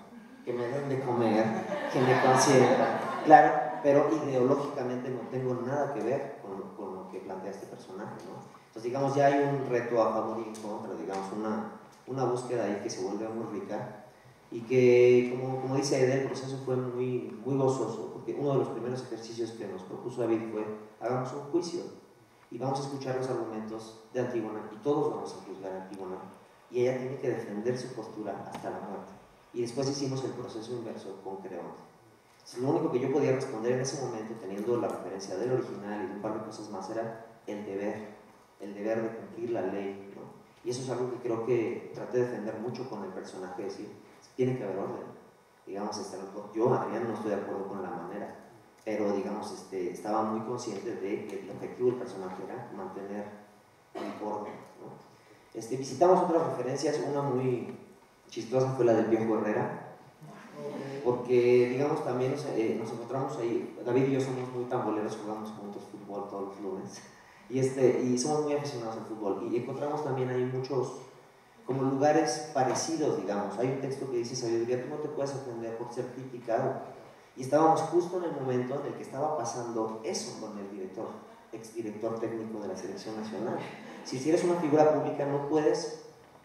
que me den de comer, que me consientan, claro, pero ideológicamente no tengo nada que ver con lo que plantea este personaje, ¿no? Entonces, digamos, ya hay un reto a favor y en contra, digamos, una búsqueda ahí que se vuelve muy rica y que, como dice Aide, el proceso fue muy, muy gozoso, porque uno de los primeros ejercicios que nos propuso David fue, hagamos un juicio y vamos a escuchar los argumentos de Antígona y todos vamos a juzgar a Antígona y ella tiene que defender su postura hasta la muerte. Y después hicimos el proceso inverso con Creonte. Lo único que yo podía responder en ese momento, teniendo la referencia del original y de un par de cosas más, era el deber de cumplir la ley, ¿no? Y eso es algo que creo que traté de defender mucho con el personaje, es decir, tiene que haber orden. Digamos, yo, Adrián, no estoy de acuerdo con la manera, pero digamos, estaba muy consciente de que el objetivo del personaje era mantener el orden, ¿no? Visitamos otras referencias, una muy chistosa fue la del Viejo Herrera, porque digamos también nos encontramos ahí, David y yo somos muy tamboleros, jugamos juntos fútbol todos los lunes y somos muy aficionados al fútbol y encontramos también ahí muchos como lugares parecidos, digamos. Hay un texto que dice sabiduría, tú no te puedes ofender por ser criticado, y estábamos justo en el momento en el que estaba pasando eso con el exdirector técnico de la selección nacional. Si eres una figura pública no puedes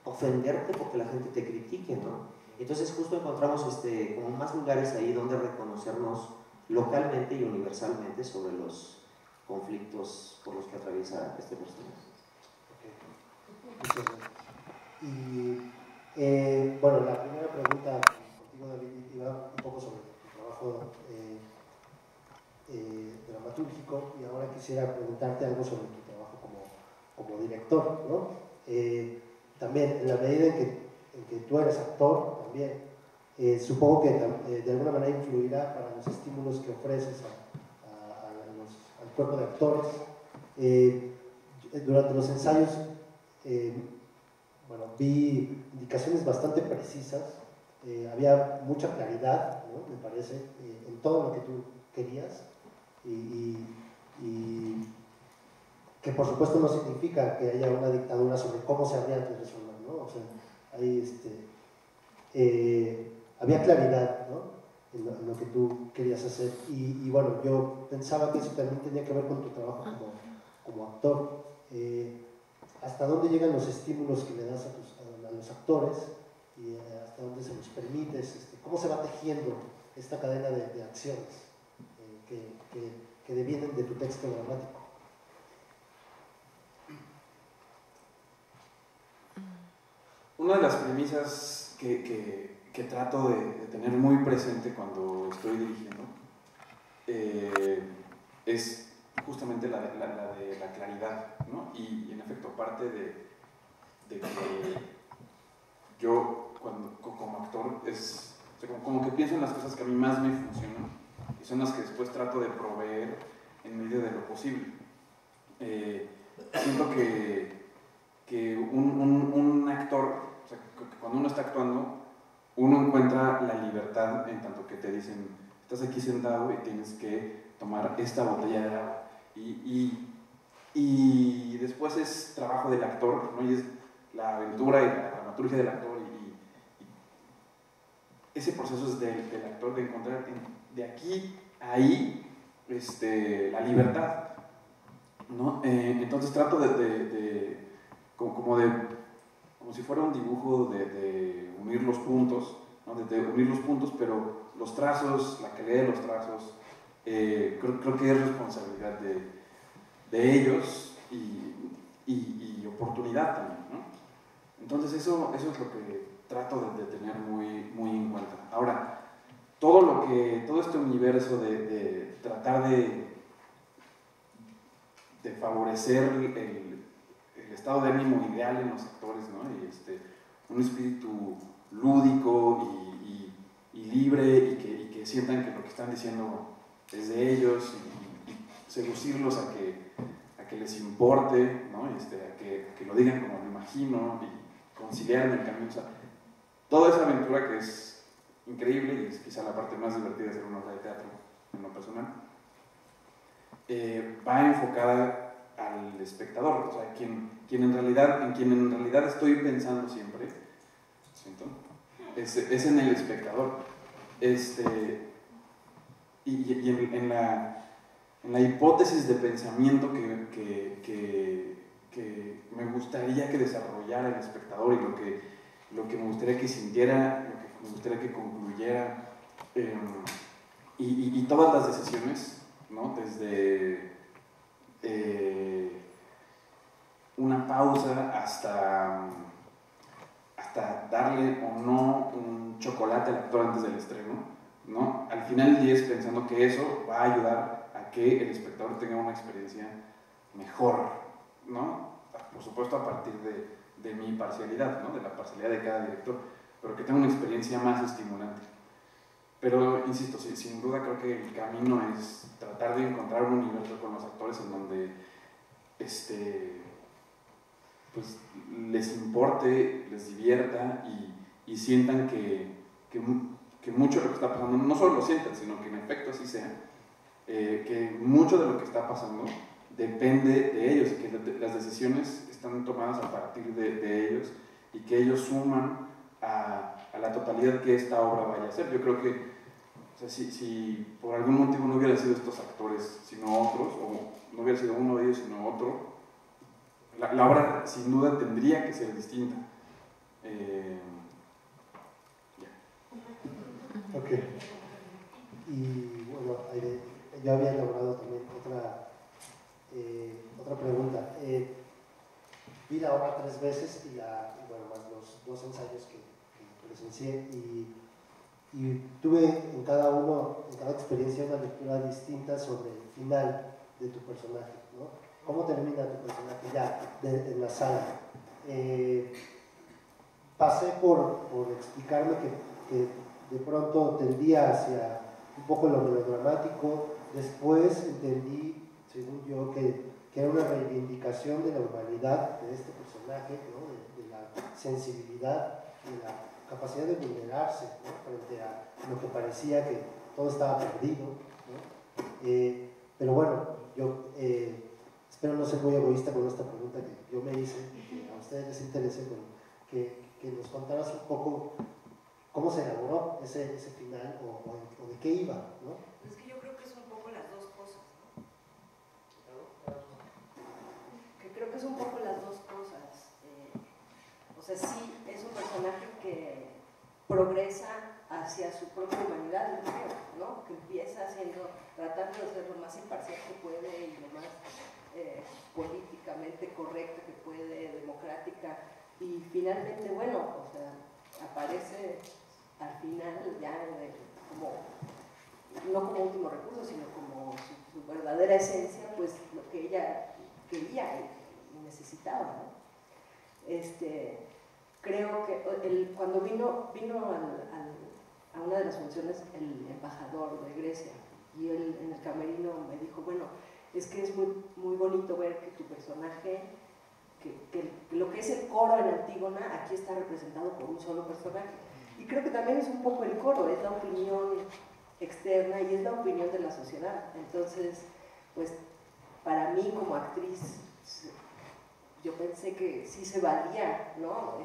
ofenderte porque la gente te critique, ¿no? Entonces justo encontramos como más lugares ahí donde reconocernos localmente y universalmente sobre los conflictos por los que atraviesa este personaje. Muchas gracias. Y bueno, la primera pregunta contigo, David, iba un poco sobre tu trabajo dramatúrgico, y ahora quisiera preguntarte algo sobre tu trabajo como director, ¿no? También, en la medida en que tú eres actor, también, supongo que de alguna manera influirá para los estímulos que ofreces al cuerpo de actores. Durante los ensayos, bueno, vi indicaciones bastante precisas, había mucha claridad, ¿no? Me parece, en todo lo que tú querías, y que por supuesto no significa que haya una dictadura sobre cómo se habría de resolver, ¿no? O sea, había claridad, ¿no? En lo que tú querías hacer, y bueno, yo pensaba que eso también tenía que ver con tu trabajo como actor. ¿Hasta dónde llegan los estímulos que le das a los actores y hasta dónde se los permites? ¿Cómo se va tejiendo esta cadena de acciones que devienen de tu texto dramático? Una de las premisas que trato de tener muy presente cuando estoy dirigiendo es justamente la de la claridad, ¿no? Y en efecto, parte de que yo, como actor, como que pienso en las cosas que a mí más me funcionan y son las que después trato de proveer en medida de lo posible. Siento que un actor, o sea, que cuando uno está actuando, uno encuentra la libertad en tanto que te dicen estás aquí sentado y tienes que tomar esta botella de agua. Y después es trabajo del actor, ¿no? Y es la aventura y la dramaturgia del actor. Y ese proceso es del actor de encontrar de aquí a ahí la libertad, ¿no? Entonces trato como si fuera un dibujo de unir los puntos, ¿no? De unir los puntos, pero los trazos, la calidad de los trazos, creo que es responsabilidad de ellos y oportunidad también, ¿no? Entonces eso es lo que trato de tener muy en cuenta. Ahora, todo este universo de tratar de favorecer el estado de ánimo ideal en los actores, ¿no? Y un espíritu lúdico y libre y que sientan que lo que están diciendo es de ellos y seducirlos a que les importe, ¿no? A que lo digan como lo imagino y conciliar en el camino. O sea, toda esa aventura que es increíble y es quizá la parte más divertida de hacer una obra de teatro en lo personal, va enfocada al espectador, o sea, en quien en realidad estoy pensando siempre, ¿siento? Es en el espectador. Y en la hipótesis de pensamiento que me gustaría que desarrollara el espectador y lo que me gustaría que sintiera, lo que me gustaría que concluyera, y todas las decisiones, ¿no? Desde una pausa hasta darle o no un chocolate al actor antes del estreno, ¿no? Al final del día es pensando que eso va a ayudar a que el espectador tenga una experiencia mejor, ¿no? Por supuesto a partir de mi parcialidad, ¿no? De la parcialidad de cada director, pero que tenga una experiencia más estimulante. Pero, insisto, sin duda creo que el camino es tratar de encontrar un universo con los actores en donde pues, les importe, les divierta y sientan que mucho de lo que está pasando, no solo lo sientan, sino que en efecto así sea, que mucho de lo que está pasando depende de ellos y que las decisiones están tomadas a partir de ellos y que ellos suman a la totalidad que esta obra vaya a ser. Yo creo que o sea, si por algún motivo no hubieran sido estos actores sino otros, o no hubiera sido uno de ellos sino otro, la obra sin duda tendría que ser distinta. Ok. Y bueno, yo había elaborado también otra pregunta. Vi la obra 3 veces y bueno, más los 2 ensayos que presencié y tuve en cada experiencia una lectura distinta sobre el final de tu personaje, ¿no? ¿Cómo termina tu personaje ya en la sala? Pasé por explicarme que de pronto tendía hacia un poco lo melodramático, después entendí, según yo, que era una reivindicación de la humanidad de este personaje, ¿no? de la sensibilidad, de la capacidad de vulnerarse, ¿no? Frente a lo que parecía que todo estaba perdido, ¿no? Pero bueno, yo espero no ser muy egoísta con esta pregunta que yo me hice, que a ustedes les interese, bueno, que nos contaras un poco cómo se elaboró ese final o de qué iba, ¿no? Es que yo creo que es un poco las dos cosas, ¿no? Que creo que es un poco las dos cosas. O sea, sí, es un personaje que progresa hacia su propia humanidad, yo creo, ¿no? Que empieza tratando de ser lo más imparcial que puede y lo más políticamente correcta que puede, democrática, y finalmente, bueno, o sea, aparece al final ya no como último recurso, sino como su verdadera esencia, pues lo que ella quería y necesitaba, ¿no? Creo que cuando vino a una de las funciones el embajador de Grecia, y él en el camerino me dijo, bueno, es que es muy, muy bonito ver que tu personaje, que lo que es el coro en Antígona, aquí está representado por un solo personaje. Y creo que también es un poco el coro, es la opinión externa y es la opinión de la sociedad. Entonces, pues para mí como actriz, yo pensé que sí se valía, ¿no?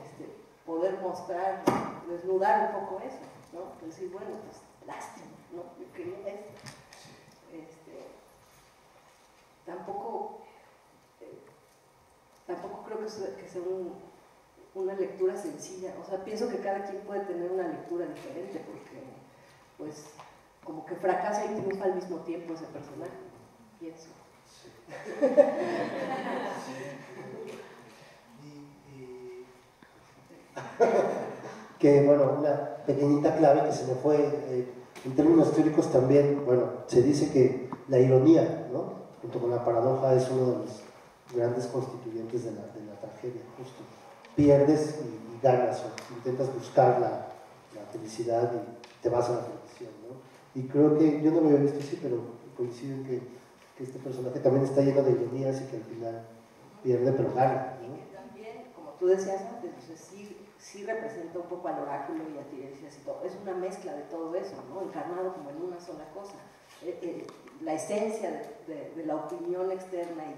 Poder mostrar, desnudar un poco eso, ¿no? Decir, bueno, pues lástima, ¿no? Yo quería esto. Tampoco creo que sea una lectura sencilla, o sea, pienso que cada quien puede tener una lectura diferente porque, pues, como que fracasa y triunfa al mismo tiempo ese personaje, pienso. Que bueno, una pequeñita clave que se me fue, en términos teóricos también, bueno, se dice que la ironía, ¿no?, junto con la paradoja, es uno de los grandes constituyentes de la tragedia, justo. Pierdes y ganas, o intentas buscar la felicidad y te vas a la perdición, ¿no? Y creo que, yo no lo había visto así, pero coincido en que este personaje también está lleno de ironías y que al final pierde pero gana, ¿no? Y que también, como tú decías antes, o sea, sí representa un poco al oráculo y a Tiresias y todo, es una mezcla de todo eso, ¿no? Encarnado como en una sola cosa. La esencia de la opinión externa y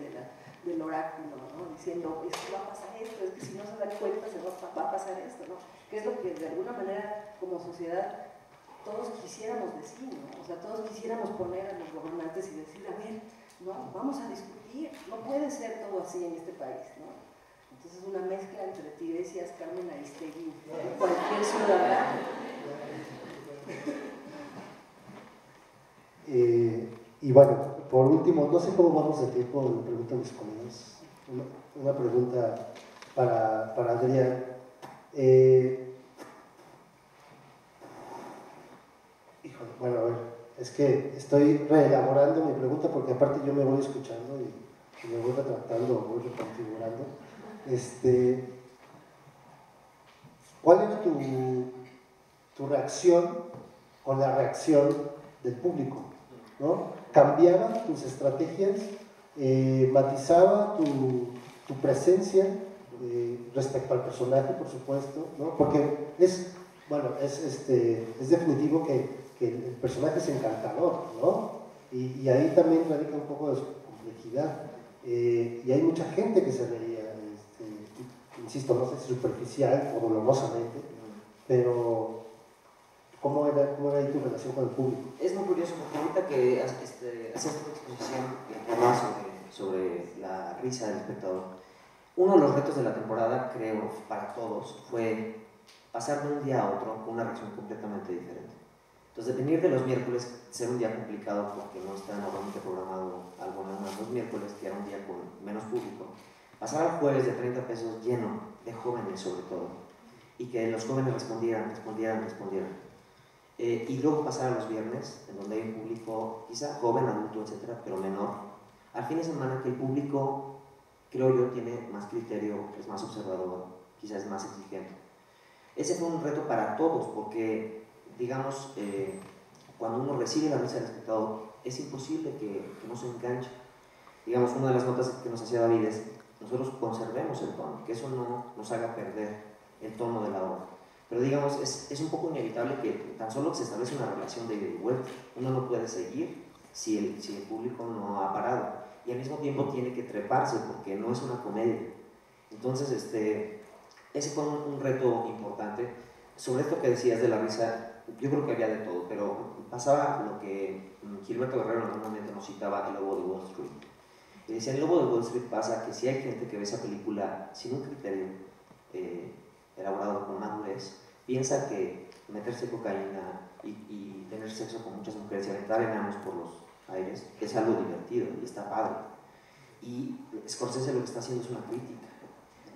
del oráculo, ¿no? Diciendo, es que va a pasar esto, es que si no se dan cuenta va a pasar esto, ¿no? Que es lo que de alguna manera como sociedad todos quisiéramos decir, ¿no? O sea, todos quisiéramos poner a los gobernantes y decir, a ver, no, vamos a discutir, no puede ser todo así en este país, ¿no? Entonces una mezcla entre Tiresias, Carmen Aristegui, cualquier ciudadano. Y bueno, por último, no sé cómo vamos de tiempo, le pregunto a mis colegas, una pregunta para Adrián. Híjole, bueno, a ver, es que estoy reelaborando mi pregunta porque aparte yo me voy escuchando y me voy retractando, voy reconfigurando. ¿Cuál era tu reacción con la reacción del público, ¿no? ¿Cambiaba tus estrategias? ¿Matizaba tu presencia respecto al personaje, por supuesto, ¿no? Porque es definitivo que el personaje es encantador, ¿no? Y ahí también radica un poco de su complejidad. Y hay mucha gente que se reía, insisto, no sé si superficial o dolorosamente, pero ¿cómo era ahí tu relación con el público? Es muy curioso porque ahorita que haces esta exposición sobre la risa del espectador, uno de los retos de la temporada, creo, para todos, fue pasar de un día a otro con una reacción completamente diferente. Entonces, de venir de los miércoles, ser un día complicado porque no está normalmente programado algo nada más los miércoles, que era un día con menos público, pasar al jueves de 30 pesos lleno de jóvenes sobre todo, y que los jóvenes respondieran. Y luego pasar a los viernes, en donde hay un público quizá joven, adulto, etcétera, pero menor. Al fin de semana que el público, creo yo, tiene más criterio, es más observador, quizás es más exigente. Ese fue un reto para todos, porque, digamos, cuando uno recibe la risa del espectador, es imposible que no se enganche. Digamos, una de las notas que nos hacía David es, nosotros conservemos el tono, que eso no nos haga perder el tono de la obra. Pero digamos, es un poco inevitable que tan solo se establece una relación de ida y vuelta. Uno no puede seguir si el público no ha parado. Y al mismo tiempo tiene que treparse porque no es una comedia. Entonces, ese fue un reto importante. Sobre esto que decías de la risa, yo creo que había de todo, pero pasaba lo que Gilberto Guerrero en algún momento nos citaba, El Lobo de Wall Street. Y decía, en El Lobo de Wall Street pasa que si hay gente que ve esa película sin un criterio elaborado con madurez, piensa que meterse cocaína y tener sexo con muchas mujeres y aventar enanos por los aires es algo divertido y está padre. Y Scorsese lo que está haciendo es una crítica.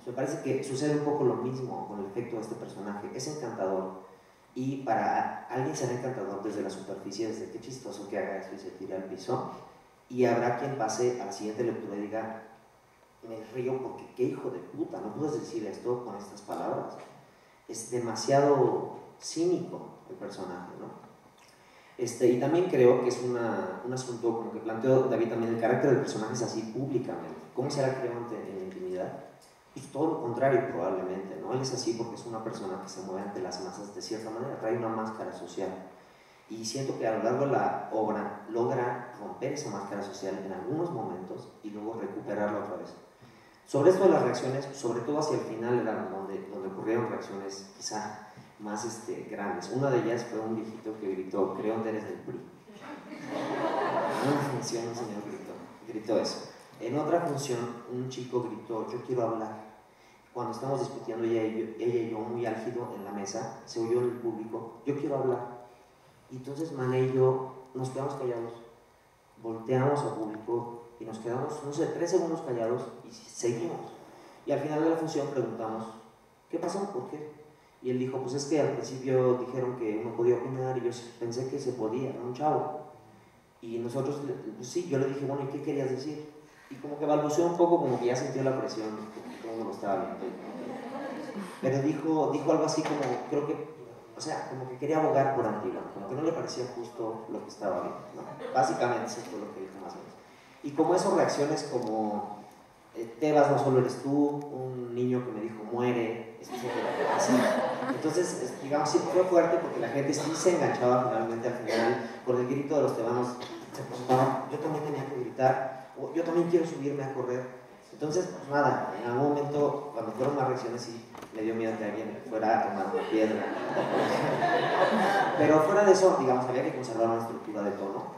Me parece que sucede un poco lo mismo con el efecto de este personaje. Es encantador y para alguien será encantador desde la superficie, desde qué chistoso que haga esto y se tire al piso, y habrá quien pase a la siguiente lectura y diga, me río porque qué hijo de puta, no puedes decir esto con estas palabras. Es demasiado cínico el personaje, ¿no? Y también creo que es un asunto, como que planteó David también, el carácter del personaje es así públicamente. ¿Cómo será creo en la intimidad? Pues todo lo contrario probablemente, ¿no? Él es así porque es una persona que se mueve ante las masas de cierta manera, trae una máscara social. Y siento que a lo largo de la obra logra romper esa máscara social en algunos momentos y luego recuperarla otra vez. Sobre esto de las reacciones, sobre todo hacia el final era donde ocurrieron reacciones quizá más grandes. Una de ellas fue un viejito que gritó: Creonte eres del PRI. En una función un señor gritó eso. En otra función un chico gritó: yo quiero hablar. Cuando estamos discutiendo ella y yo muy álgido en la mesa, se oyó en el público: yo quiero hablar. Y entonces Mané y yo nos quedamos callados, volteamos al público y nos quedamos, no sé, 3 segundos callados y seguimos. Y al final de la función preguntamos: ¿qué pasó? ¿Por qué? Y él dijo: pues es que al principio dijeron que uno podía opinar y yo pensé que se podía, era un chavo. Y nosotros, pues sí, yo le dije: bueno, ¿y qué querías decir? Y como que balbuceó un poco, como que ya sintió la presión, porque todo el mundo lo estaba viendo. Pero dijo algo así como, creo que, o sea, como que quería abogar por Antígona, como que no le parecía justo lo que estaba viendo, ¿no? Básicamente eso fue lo que dijo más o menos. Y como esas reacciones como, Tebas, no solo eres tú, un niño que me dijo muere, así. Entonces, digamos, sí fue fuerte porque la gente sí se enganchaba finalmente al final con el grito de los tebanos. Yo también tenía que gritar, o yo también quiero subirme a correr. Entonces, pues nada, en algún momento, cuando fueron más reacciones, sí me dio miedo que alguien fuera a tomar una piedra. Pero fuera de eso, digamos, había que conservar una estructura de tono,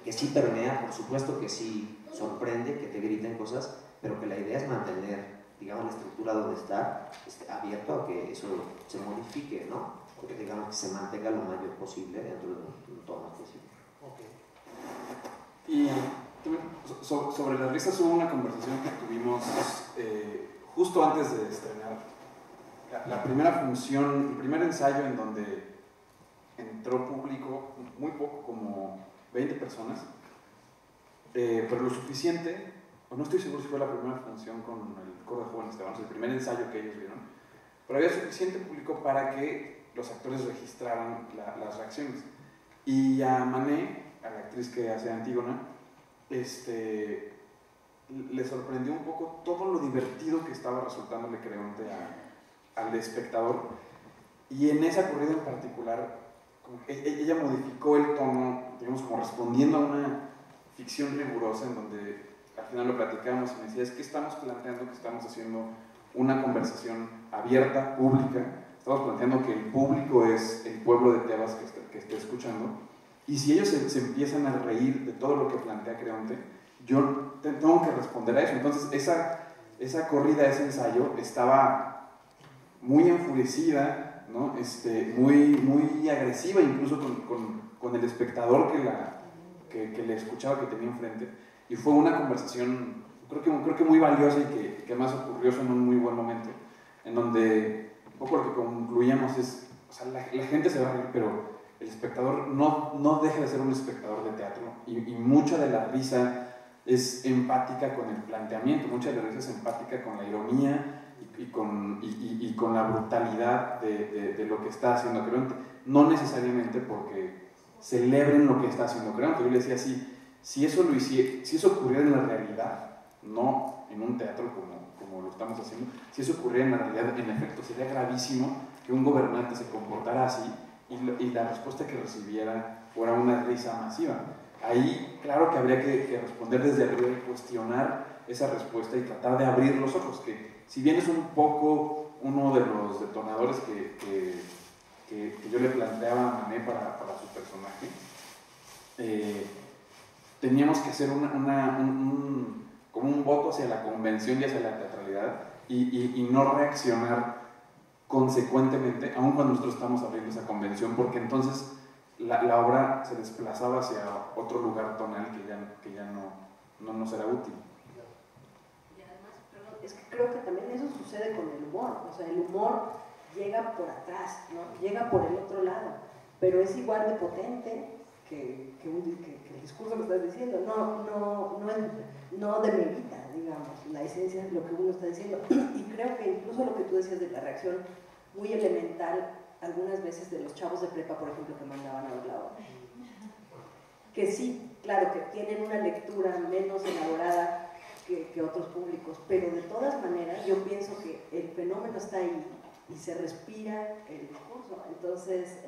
que sí permea, por supuesto que sí sorprende, que te griten cosas, pero que la idea es mantener, digamos, la estructura donde está abierto a que eso se modifique, ¿no? Porque, digamos, que se mantenga lo mayor posible dentro de un tono específico. Y sobre las risas hubo una conversación que tuvimos justo antes de estrenar la primera función, el primer ensayo en donde entró público, muy poco, como 20 personas, pero lo suficiente, o no estoy seguro si fue la primera función con el coro de jóvenes tebanos, el primer ensayo que ellos vieron, pero había suficiente público para que los actores registraran las reacciones. Y a Mané, a la actriz que hace Antígona, le sorprendió un poco todo lo divertido que estaba resultándole Creonte al espectador, y en esa corrida en particular ella modificó el tono, digamos, como respondiendo a una ficción rigurosa en donde al final lo platicamos y me decía: es que estamos planteando que estamos haciendo una conversación abierta, pública, estamos planteando que el público es el pueblo de Tebas que esté escuchando, y si ellos se empiezan a reír de todo lo que plantea Creonte, yo tengo que responder a eso. Entonces esa corrida, ese ensayo estaba muy enfurecida, ¿no? Muy agresiva incluso con el espectador que le escuchaba, que tenía enfrente, y fue una conversación creo que muy valiosa y que más ocurrió en un muy buen momento, en donde un poco lo que concluíamos es, o sea, la gente se va a reír, pero el espectador no deja de ser un espectador de teatro, y mucha de la risa es empática con el planteamiento, mucha de la risa es empática con la ironía y con la brutalidad de lo que está haciendo Creonte, no necesariamente porque celebren lo que está haciendo Creonte. Yo le decía así: si eso ocurriera en la realidad, no en un teatro como lo estamos haciendo, si eso ocurriera en la realidad, en efecto sería gravísimo que un gobernante se comportara así y la respuesta que recibiera fuera una risa masiva. Ahí, claro que habría que responder desde arriba y cuestionar esa respuesta y tratar de abrir los ojos, que si bien es un poco uno de los detonadores que yo le planteaba a Mané para su personaje, teníamos que hacer como un voto hacia la convención y hacia la teatralidad y no reaccionar consecuentemente, aun cuando nosotros estamos abriendo esa convención, porque entonces la obra se desplazaba hacia otro lugar tonal que ya no nos era útil. Y además, perdón, es que creo que también eso sucede con el humor, o sea, el humor llega por atrás, ¿no? Llega por el otro lado, pero es igual de potente que el discurso que estás diciendo, no demerita, digamos, la esencia de lo que uno está diciendo. Y creo que incluso lo que tú decías de la reacción muy elemental, algunas veces de los chavos de prepa, por ejemplo, que mandaban a ver la obra, que sí, claro, que tienen una lectura menos elaborada que otros públicos, pero de todas maneras yo pienso que el fenómeno está ahí y se respira el discurso. Entonces,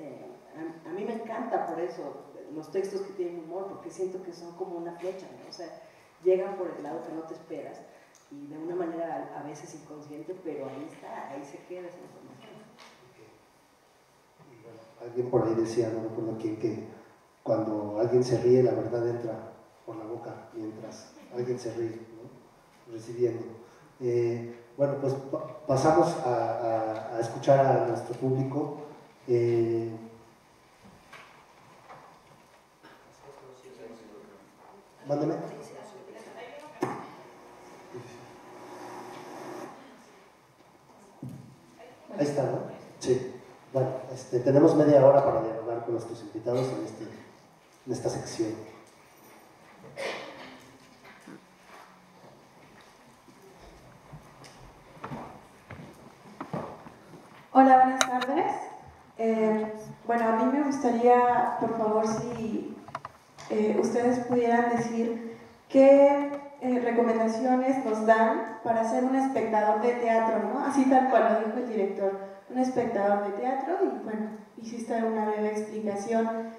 a mí me encanta por eso los textos que tienen humor, porque siento que son como una flecha, ¿no? O sea, llegan por el lado que no te esperas y de una manera a veces inconsciente, pero ahí está, ahí se queda esa información. Y bueno, alguien por ahí decía, no recuerdo quién, que cuando alguien se ríe, la verdad entra por la boca mientras alguien se ríe, ¿no? Recibiendo. Bueno, pues pasamos a escuchar a nuestro público. Mándeme. Ahí está, ¿no? Sí. Bueno, tenemos media hora para dialogar con nuestros invitados en esta sección. Hola, buenas tardes. Bueno, a mí me gustaría, por favor, si ustedes pudieran decir qué recomendaciones nos dan para ser un espectador de teatro, ¿no? Así tal cual lo dijo el director, un espectador de teatro, y bueno, hiciste una breve explicación.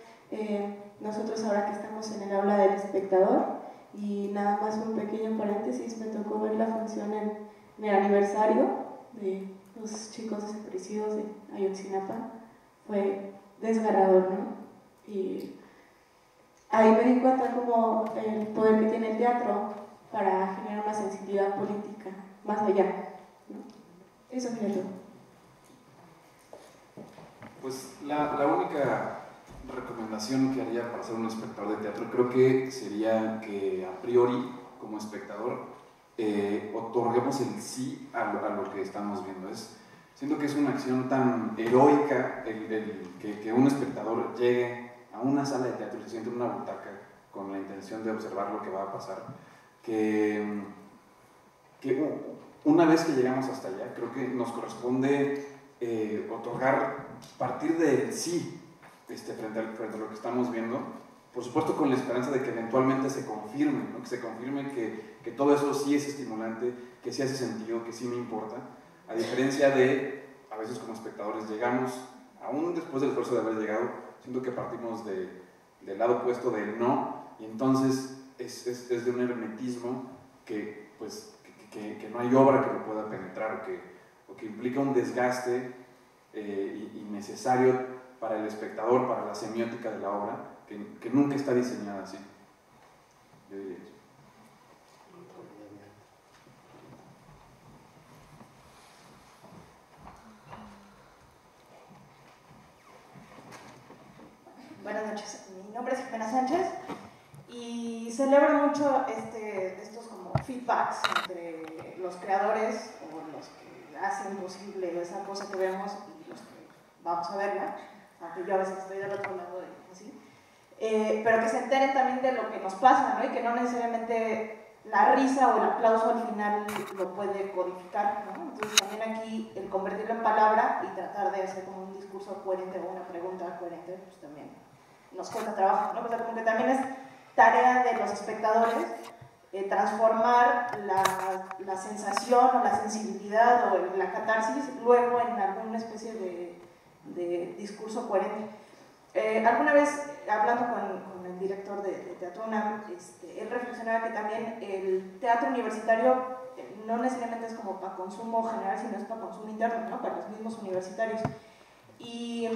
Nosotros ahora que estamos en el aula del espectador, y nada más un pequeño paréntesis, me tocó ver la función en el aniversario de los chicos desaparecidos de Ayotzinapa. Fue desgarrador, ¿no? Y ahí me di cuenta como el poder que tiene el teatro para generar una sensibilidad política más allá, ¿no? Eso es todo. Pues la única recomendación que haría para ser un espectador de teatro creo que sería que a priori, como espectador, otorguemos el sí a lo que estamos viendo. Siento que es una acción tan heroica que un espectador llegue a una sala de teatro y se siente en una butaca con la intención de observar lo que va a pasar, que una vez que llegamos hasta allá, creo que nos corresponde partir del sí frente a lo que estamos viendo, por supuesto con la esperanza de que eventualmente se confirme, ¿no? Que se confirme que todo eso sí es estimulante, que sí hace sentido, que sí me importa, a diferencia de, a veces como espectadores llegamos, aún después del esfuerzo de haber llegado, siento que partimos del lado opuesto del no, y entonces es de un hermetismo que no hay obra que lo pueda penetrar, o que implica un desgaste innecesario para el espectador, para la semiótica de la obra, que nunca está diseñada así. Yo diría eso. Buenas noches, mi nombre es Jimena Sánchez y celebro mucho estos como feedbacks entre los creadores o los que hacen posible esa cosa que vemos y los que vamos a verla, aunque yo a veces estoy del otro lado y así, pero que se enteren también de lo que nos pasa, ¿no? Y que no necesariamente la risa o el aplauso al final lo puede codificar, ¿no? Entonces también aquí el convertirlo en palabra y tratar de hacer como un discurso coherente o una pregunta coherente, pues también nos cuesta trabajo, ¿no? O sea, como que también es tarea de los espectadores transformar la sensación o la sensibilidad o la catarsis luego en alguna especie de discurso coherente. Alguna vez, hablando con el director de Teatro UNAM, él reflexionaba que también el teatro universitario no necesariamente es como para consumo general, sino es para consumo interno, ¿no? Para los mismos universitarios. Y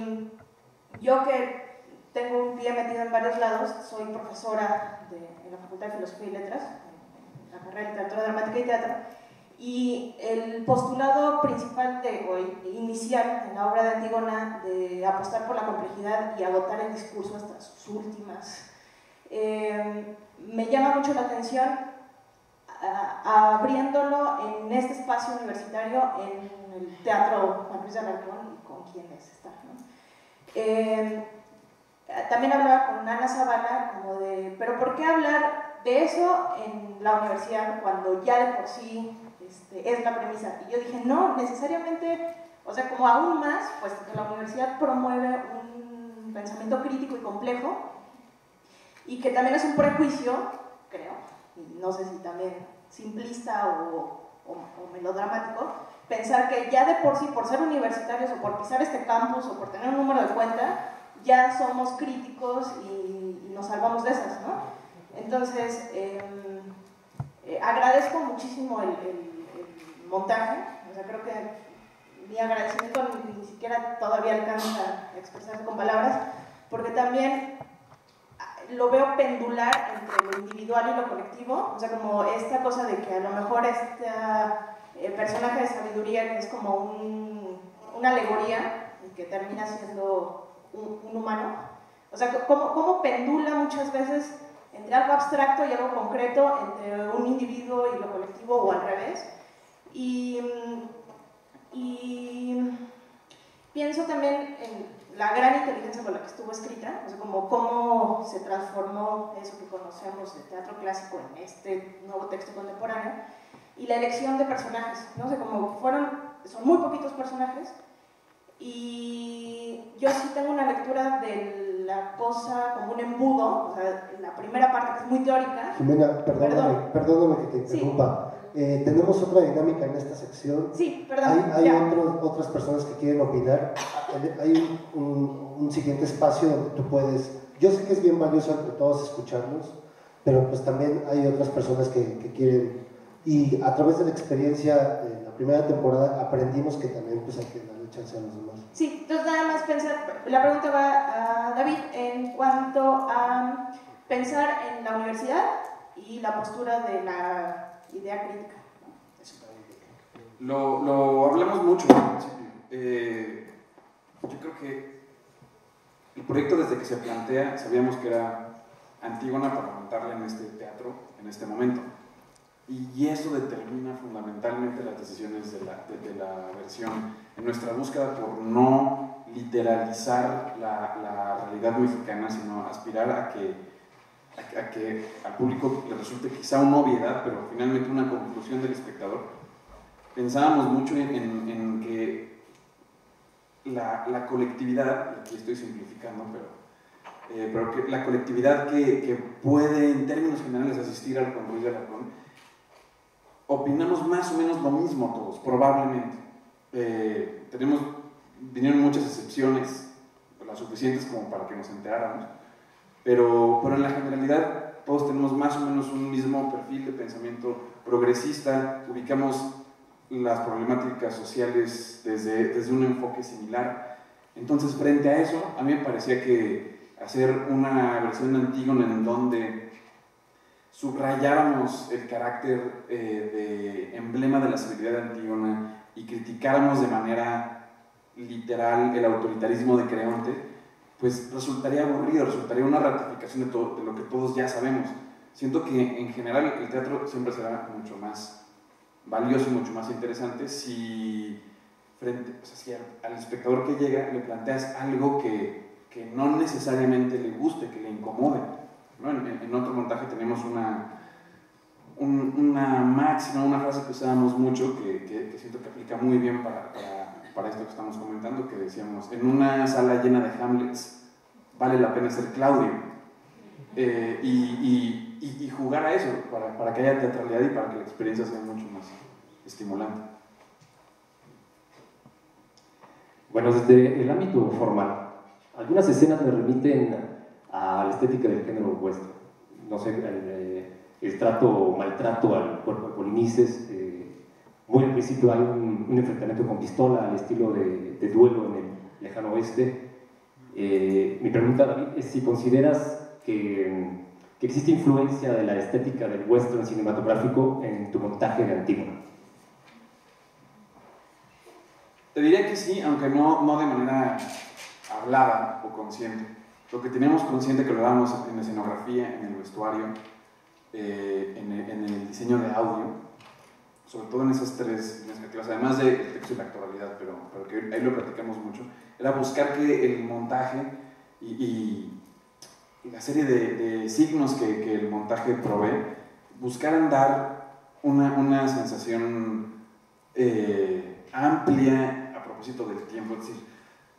yo que tengo un pie metido en varios lados, soy profesora en la Facultad de Filosofía y Letras, en la carrera de Literatura Dramática y Teatro, y el postulado principal o inicial en la obra de Antígona de apostar por la complejidad y agotar el discurso hasta sus últimas, me llama mucho la atención abriéndolo en este espacio universitario, en el Teatro Juan Ruiz de Alarcón y con quienes están, ¿no? También hablaba con Ana Zavala como de, pero ¿por qué hablar de eso en la universidad cuando ya de por sí es la premisa? Y yo dije, no, necesariamente, o sea, como aún más, pues que la universidad promueve un pensamiento crítico y complejo y que también es un prejuicio, creo, y no sé si también simplista o melodramático, pensar que ya de por sí, por ser universitarios o por pisar este campus o por tener un número de cuenta, ya somos críticos y nos salvamos de esas, ¿no? Entonces, agradezco muchísimo el montaje, o sea, creo que mi agradecimiento ni siquiera todavía alcanza a expresarse con palabras, porque también lo veo pendular entre lo individual y lo colectivo, o sea, como esta cosa de que a lo mejor este personaje de sabiduría que es como una alegoría y que termina siendo un humano, o sea, cómo pendula muchas veces entre algo abstracto y algo concreto, entre un individuo y lo colectivo o al revés. Y pienso también en la gran inteligencia con la que estuvo escrita, o sea, como cómo se transformó eso que conocemos de teatro clásico en este nuevo texto contemporáneo, y la elección de personajes, ¿no? O sea, como son muy poquitos personajes, y yo sí tengo una lectura de la cosa como un embudo, o sea, la primera parte que es muy teórica. Jimena, perdóname que te interrumpa. Sí. Tenemos otra dinámica en esta sección. Sí, perdón. Hay otras personas que quieren opinar. Hay un siguiente espacio donde tú puedes... Yo sé que es bien valioso entre todos escucharnos, pero pues también hay otras personas que quieren... Y a través de la experiencia de la primera temporada aprendimos que también pues hay que darle chance a los demás. Sí, entonces nada más pensar, la pregunta va a David en cuanto a pensar en la universidad y la postura de la idea crítica. Lo hablamos mucho al principio. Yo creo que el proyecto desde que se plantea, sabíamos que era Antígona para montarla en este teatro, en este momento. Y eso determina fundamentalmente las decisiones de la versión. En nuestra búsqueda por no literalizar la realidad mexicana, sino aspirar a que al público le resulte quizá una obviedad, pero finalmente una conclusión del espectador. Pensábamos mucho en que la colectividad, aquí estoy simplificando, pero que la colectividad que puede en términos generales asistir al Juan Ruiz de Alarcón, opinamos más o menos lo mismo todos, probablemente. Vinieron muchas excepciones, las suficientes como para que nos enteráramos, pero en la generalidad todos tenemos más o menos un mismo perfil de pensamiento progresista, ubicamos las problemáticas sociales desde un enfoque similar. Entonces, frente a eso, a mí me parecía que hacer una versión de Antígona en donde subrayáramos el carácter de emblema de la civilidad de Antígona y criticáramos de manera literal el autoritarismo de Creonte, pues resultaría aburrido, resultaría una ratificación de lo que todos ya sabemos. Siento que en general el teatro siempre será mucho más valioso y mucho más interesante si al espectador que llega le planteas algo que no necesariamente le guste, que le incomode, ¿no? En otro montaje tenemos una máxima, una frase que usábamos mucho que siento que aplica muy bien para esto que estamos comentando, que decíamos: en una sala llena de Hamlets vale la pena ser Claudio, y jugar a eso para que haya teatralidad y para que la experiencia sea mucho más estimulante. Bueno, desde el ámbito formal, algunas escenas me remiten a la estética del género western. No sé, el trato o maltrato al cuerpo de Polinices. Muy al principio hay un enfrentamiento con pistola al estilo de duelo en el lejano oeste. Mi pregunta, David, es si consideras que existe influencia de la estética del western cinematográfico en tu montaje de Antígona. Te diría que sí, aunque no de manera hablada o consciente. Lo que teníamos consciente que lo dábamos en la escenografía, en el vestuario, en el diseño de audio, sobre todo en esas tres iniciativas, además del texto y la actoralidad, pero que ahí lo platicamos mucho, era buscar que el montaje y la serie de signos que el montaje provee buscaran dar una sensación amplia a propósito del tiempo. Es decir,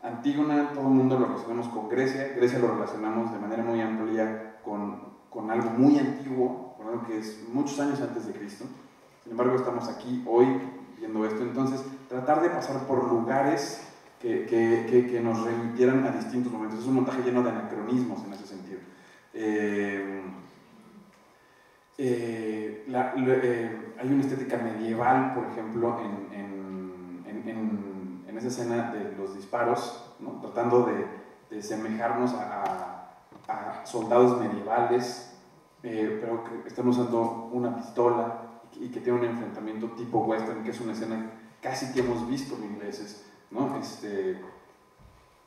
Antígona, todo el mundo lo relacionamos con Grecia lo relacionamos de manera muy amplia con algo muy antiguo, con algo que es muchos años antes de Cristo. Sin embargo, estamos aquí hoy viendo esto. Entonces, tratar de pasar por lugares que nos remitieran a distintos momentos. Es un montaje lleno de anacronismos en ese sentido. Hay una estética medieval, por ejemplo, en esa escena de los disparos, ¿no? Tratando de semejarnos a soldados medievales, pero que están usando una pistola y que tiene un enfrentamiento tipo western, que es una escena casi que hemos visto mil veces, ¿no?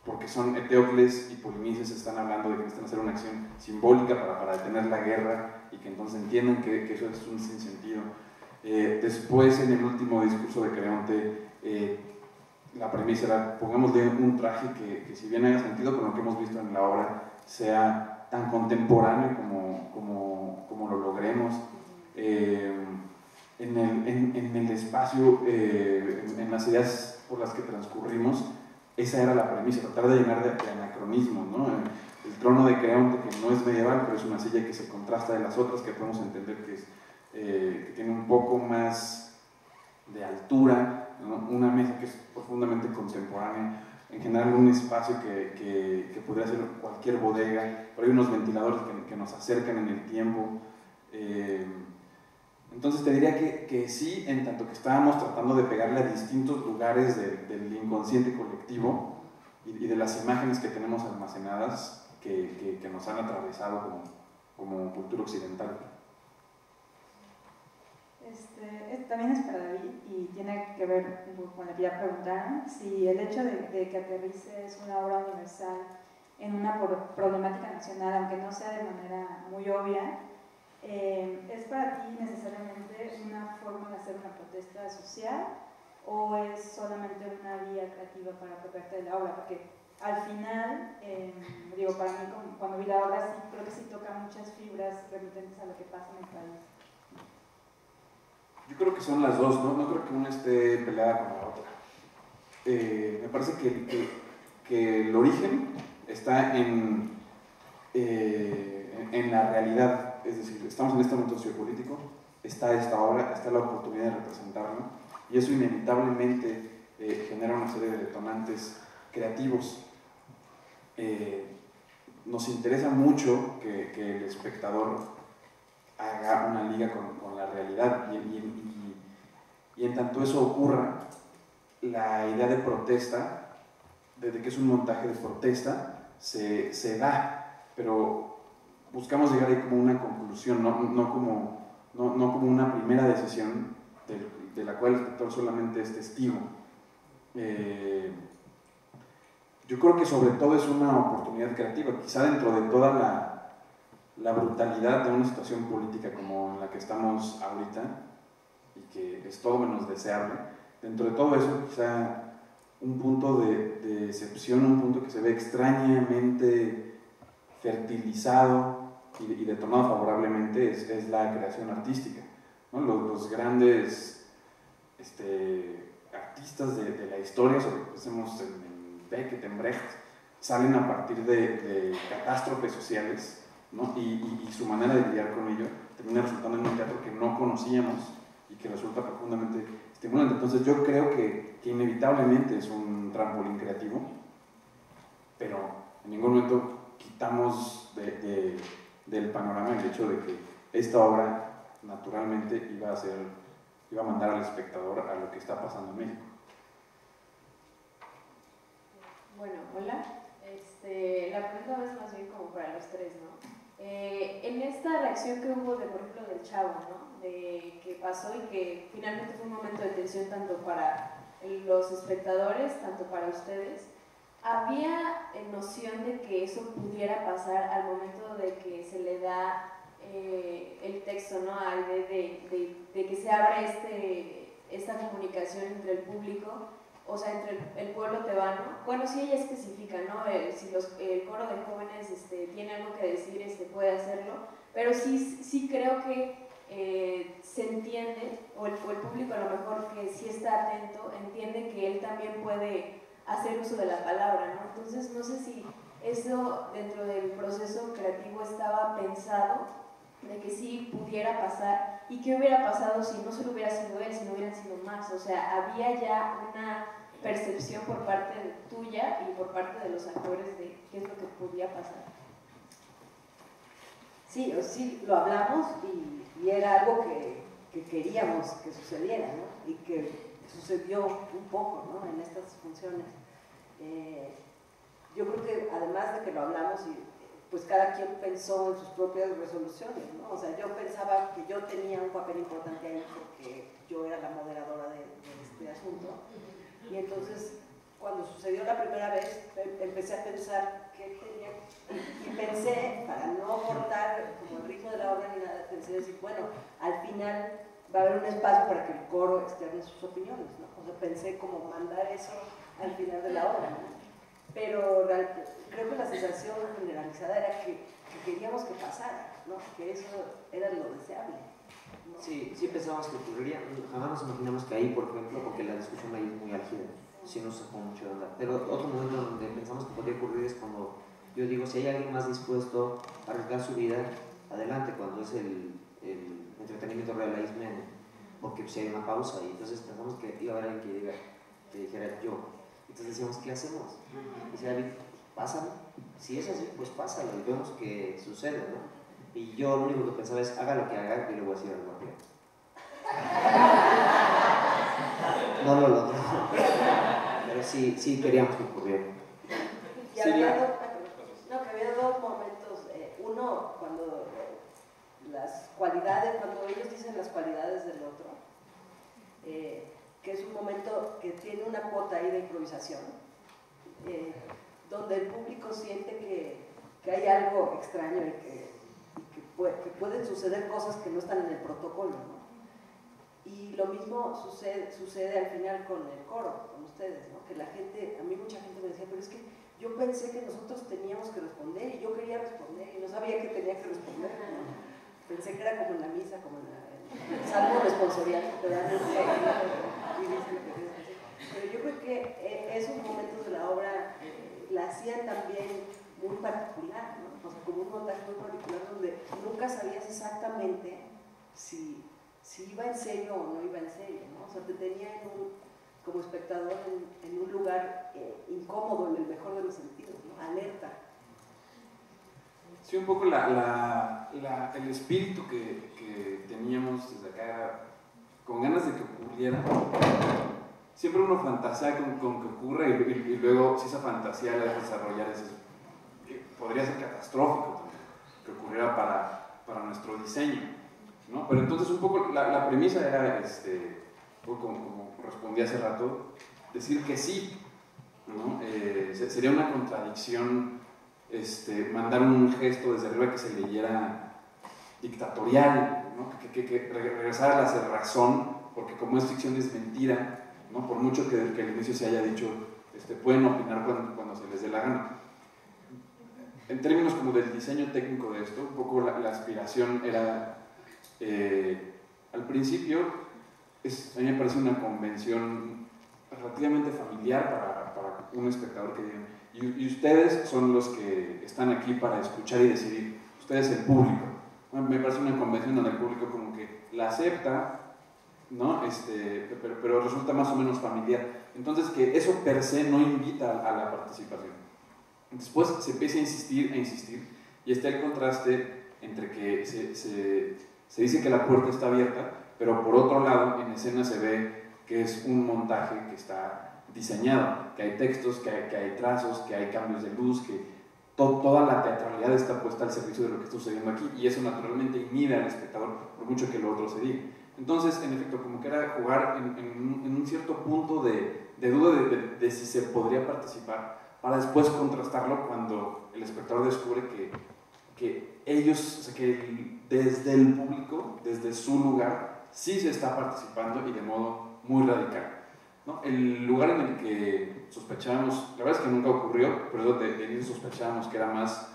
Porque son Eteocles y Polinices están hablando de que necesitan hacer una acción simbólica para detener la guerra y que entonces entiendan que eso es un sinsentido. Después, en el último discurso de Creonte, la premisa era: pongámosle un traje que si bien haya sentido con lo que hemos visto en la obra, sea tan contemporáneo como lo logremos. En el espacio, en las ideas por las que transcurrimos, esa era la premisa, tratar de llenar de anacronismos, ¿no? El trono de Creonte, que no es medieval, pero es una silla que se contrasta de las otras, que podemos entender que tiene un poco más de altura, ¿no? Una mesa que es profundamente contemporánea, en general un espacio que podría ser cualquier bodega, pero hay unos ventiladores que nos acercan en el tiempo. Entonces te diría que sí, en tanto que estábamos tratando de pegarle a distintos lugares del inconsciente colectivo y de las imágenes que tenemos almacenadas que nos han atravesado como cultura occidental. También es para David y tiene que ver un poco con lo que ya preguntaron, si el hecho de que Aterrice es una obra universal en una problemática nacional, aunque no sea de manera muy obvia, ¿es para ti necesariamente una forma de hacer una protesta social o es solamente una vía creativa para apropiarte de la obra? Porque al final, para mí cuando vi la obra sí, creo que sí toca muchas fibras remitentes a lo que pasa en el país. Yo creo que son las dos, no creo que una esté peleada con la otra. Me parece que el origen está en la realidad, es decir, estamos en este momento sociopolítico, está esta obra, está la oportunidad de representarlo, y eso inevitablemente genera una serie de detonantes creativos. Nos interesa mucho que el espectador haga una liga con la realidad, y en tanto eso ocurra, la idea de protesta, desde que es un montaje de protesta, se da, pero buscamos llegar ahí como una conclusión, no como una primera decisión de la cual el espectador solamente es testigo. Yo creo que sobre todo es una oportunidad creativa, quizá dentro de toda la brutalidad de una situación política como en la que estamos ahorita, y que es todo menos deseable. Dentro de todo eso, quizá un punto de excepción, un punto que se ve extrañamente fertilizado y detonado favorablemente es la creación artística, ¿no? Los grandes artistas de la historia, sobre todo pensemos en Beckett, en Brecht, salen a partir de catástrofes sociales, ¿no? Y su manera de lidiar con ello termina resultando en un teatro que no conocíamos y que resulta profundamente estimulante. Entonces yo creo que inevitablemente es un trampolín creativo, pero en ningún momento quitamos del panorama el hecho de que esta obra naturalmente iba a mandar al espectador a lo que está pasando en México. Bueno, hola. La pregunta es más bien como para los tres, ¿no? En esta reacción que hubo, por ejemplo, del chavo, ¿no? De que pasó y que finalmente fue un momento de tensión tanto para los espectadores, tanto para ustedes, ¿había noción de que eso pudiera pasar al momento de que se le da el texto, ¿no? Al de que se abre esta comunicación entre el público, o sea, entre el pueblo tebano? Bueno, sí, ella especifica, ¿no? Si el coro de jóvenes tiene algo que decir, puede hacerlo, pero sí creo que se entiende, o el público a lo mejor que sí está atento, entiende que él también puede hacer uso de la palabra, ¿no? Entonces, no sé si eso dentro del proceso creativo estaba pensado, de que sí pudiera pasar, y qué hubiera pasado si no solo hubiera sido él, si no hubieran sido más. O sea, había ya percepción por parte tuya y por parte de los actores de qué es lo que podía pasar. Sí, lo hablamos y era algo que queríamos que sucediera, ¿no? Y que sucedió un poco, ¿no? En estas funciones. Yo creo que además de que lo hablamos, pues cada quien pensó en sus propias resoluciones, ¿no? O sea, yo pensaba que yo tenía un papel importante ahí porque yo era la moderadora de este asunto. Y entonces, cuando sucedió la primera vez, empecé a pensar qué tenía, y pensé, para no cortar como el ritmo de la obra ni nada, pensé decir, bueno, al final va a haber un espacio para que el coro externe sus opiniones, ¿no? O sea, pensé como mandar eso al final de la obra, ¿no? Pero creo que la sensación generalizada era que queríamos que pasara, ¿no? Que eso era lo deseable, ¿no? Sí, sí pensábamos que ocurriría, jamás nos imaginamos que ahí, por ejemplo, porque la discusión ahí es muy álgida, sí nos sacó mucho de onda. Pero otro momento donde pensamos que podría ocurrir es cuando yo digo, si hay alguien más dispuesto a arriesgar su vida, adelante, cuando es el entretenimiento realismo, porque si hay una pausa, y entonces pensamos que iba a haber alguien que dijera yo. Entonces decíamos, ¿qué hacemos? Y decía David, pásalo, si es así, pues pásalo, y vemos que sucede, ¿no? Y yo lo único que pensaba es, haga lo que haga, que le voy a decir algo rápido. No lo logró, pero sí queríamos que ocurriera. Y había que había dos momentos. Uno, cuando las cualidades, cuando ellos dicen las cualidades del otro, que es un momento que tiene una cuota ahí de improvisación, donde el público siente que hay algo extraño y que pueden suceder cosas que no están en el protocolo, ¿no? Y lo mismo sucede al final con el coro, con ustedes, ¿no? Que la gente, a mí mucha gente me decía, pero es que yo pensé que nosotros teníamos que responder y yo quería responder y no sabía que tenía que responder, ¿no? Pensé que era como en la misa, como en el salmo responsorial, pero yo creo que esos momentos de la obra la hacían también muy particular, ¿no? O sea, como un montaje muy particular donde nunca sabías exactamente si iba en serio o no iba en serio, ¿no? O sea, te tenía como espectador en un lugar incómodo en el mejor de los sentidos, ¿no? Alerta. Sí, un poco el espíritu que teníamos desde acá, con ganas de que ocurriera. Siempre uno fantasea con que ocurra y luego si esa fantasía la deja desarrollar, podría ser catastrófico también, que ocurriera para nuestro diseño, ¿no? Pero entonces un poco la premisa era, como respondí hace rato, decir que sí, ¿no? Sería una contradicción mandar un gesto desde arriba que se leyera dictatorial, ¿no? que regresara a la cerrazón, porque como es ficción es mentira, ¿no? Por mucho que al inicio se haya dicho, pueden opinar cuando se les dé la gana. En términos como del diseño técnico de esto, un poco la aspiración era, al principio, a mí me parece una convención relativamente familiar para un espectador que digan, y ustedes son los que están aquí para escuchar y decidir, ustedes el público. Bueno, me parece una convención donde el público como que la acepta, ¿no? Pero resulta más o menos familiar. Entonces que eso per se no invita a la participación. Después se empieza a insistir, y está el contraste entre que se dice que la puerta está abierta, pero por otro lado en escena se ve que es un montaje que está diseñado, que hay textos, que hay trazos, que hay cambios de luz, que toda la teatralidad está puesta al servicio de lo que está sucediendo aquí, y eso naturalmente inhibe al espectador por mucho que lo otro se diga. Entonces, en efecto, como que era jugar en un cierto punto de duda de si se podría participar, para después contrastarlo cuando el espectador descubre que ellos, o sea, que desde el público, desde su lugar, sí se está participando y de modo muy radical, ¿no? El lugar en el que sospechábamos, la verdad es que nunca ocurrió, pero de inicio sospechábamos que era más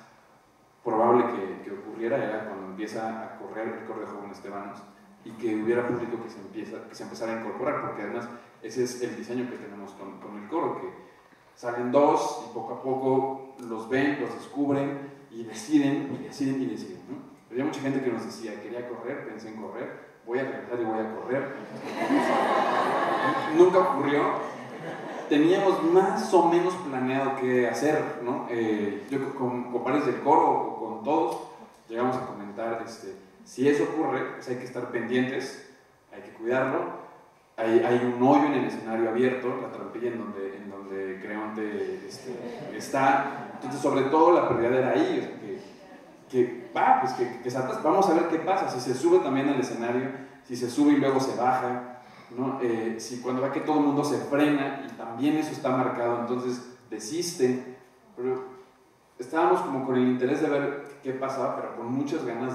probable que ocurriera, era cuando empieza a correr el coro de jóvenes tebanos y que hubiera público que se empezara a incorporar, porque además ese es el diseño que tenemos con el coro, que salen dos y poco a poco los ven, los descubren y deciden, ¿no? Había mucha gente que nos decía, quería correr, pensé en correr, voy a regresar y voy a correr. Nunca ocurrió, teníamos más o menos planeado qué hacer, ¿no? Yo con varios del coro o con todos llegamos a comentar, si eso ocurre, pues hay que estar pendientes, hay que cuidarlo. Hay un hoyo en el escenario abierto, la trampilla en donde Creonte está. Entonces, sobre todo, la prioridad era ahí, o sea, que saltas, vamos a ver qué pasa, si se sube también al escenario, si se sube y luego se baja, ¿no? Si cuando ve que todo el mundo se frena y también eso está marcado, entonces desiste. Pero estábamos como con el interés de ver qué pasaba, pero con muchas ganas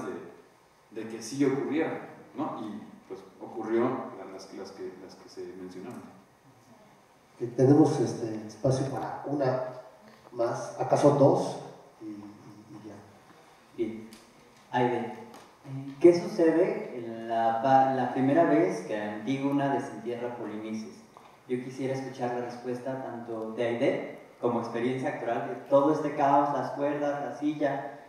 de que sí ocurriera, ¿no? Y pues ocurrió las que se mencionaron. Tenemos espacio para una más, acaso dos, y ya. Bien. Aide, ¿qué sucede en la primera vez que Antígona desentierra a Polinices? Yo quisiera escuchar la respuesta tanto de Aide como experiencia actoral de todo este caos, las cuerdas, la silla,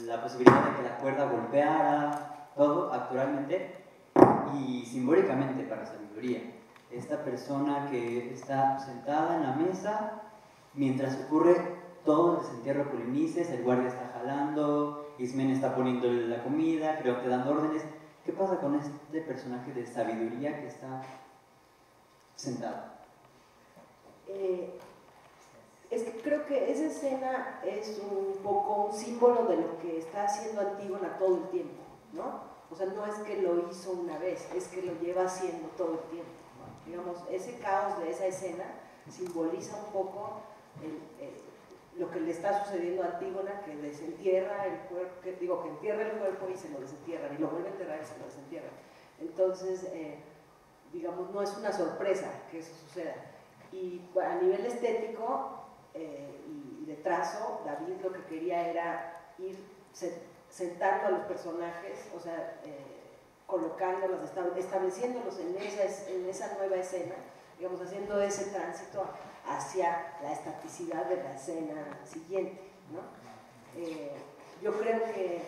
la posibilidad de que la cuerda golpeara, todo actoralmente y simbólicamente para sabiduría. Esta persona que está sentada en la mesa mientras ocurre todo el desentierro de Polinices, el guardia está jalando, Ismene está poniéndole la comida, Creonte dando órdenes. ¿Qué pasa con este personaje de sabiduría que está sentado? Es que creo que esa escena es un poco un símbolo de lo que está haciendo Antígona todo el tiempo, ¿no? O sea, no es que lo hizo una vez, es que lo lleva haciendo todo el tiempo, ¿no? Digamos, ese caos de esa escena simboliza un poco lo que le está sucediendo a Antígona, que desentierra el cuerpo, que entierra el cuerpo y se lo desentierran, y lo vuelve a enterrar y se lo desentierran. Entonces, digamos, no es una sorpresa que eso suceda. Y a nivel estético y de trazo, David lo que quería era ir sentando a los personajes, o sea, colocándolos, estableciéndolos en esa nueva escena, digamos, haciendo ese tránsito hacia la estaticidad de la escena siguiente, ¿no? Yo creo que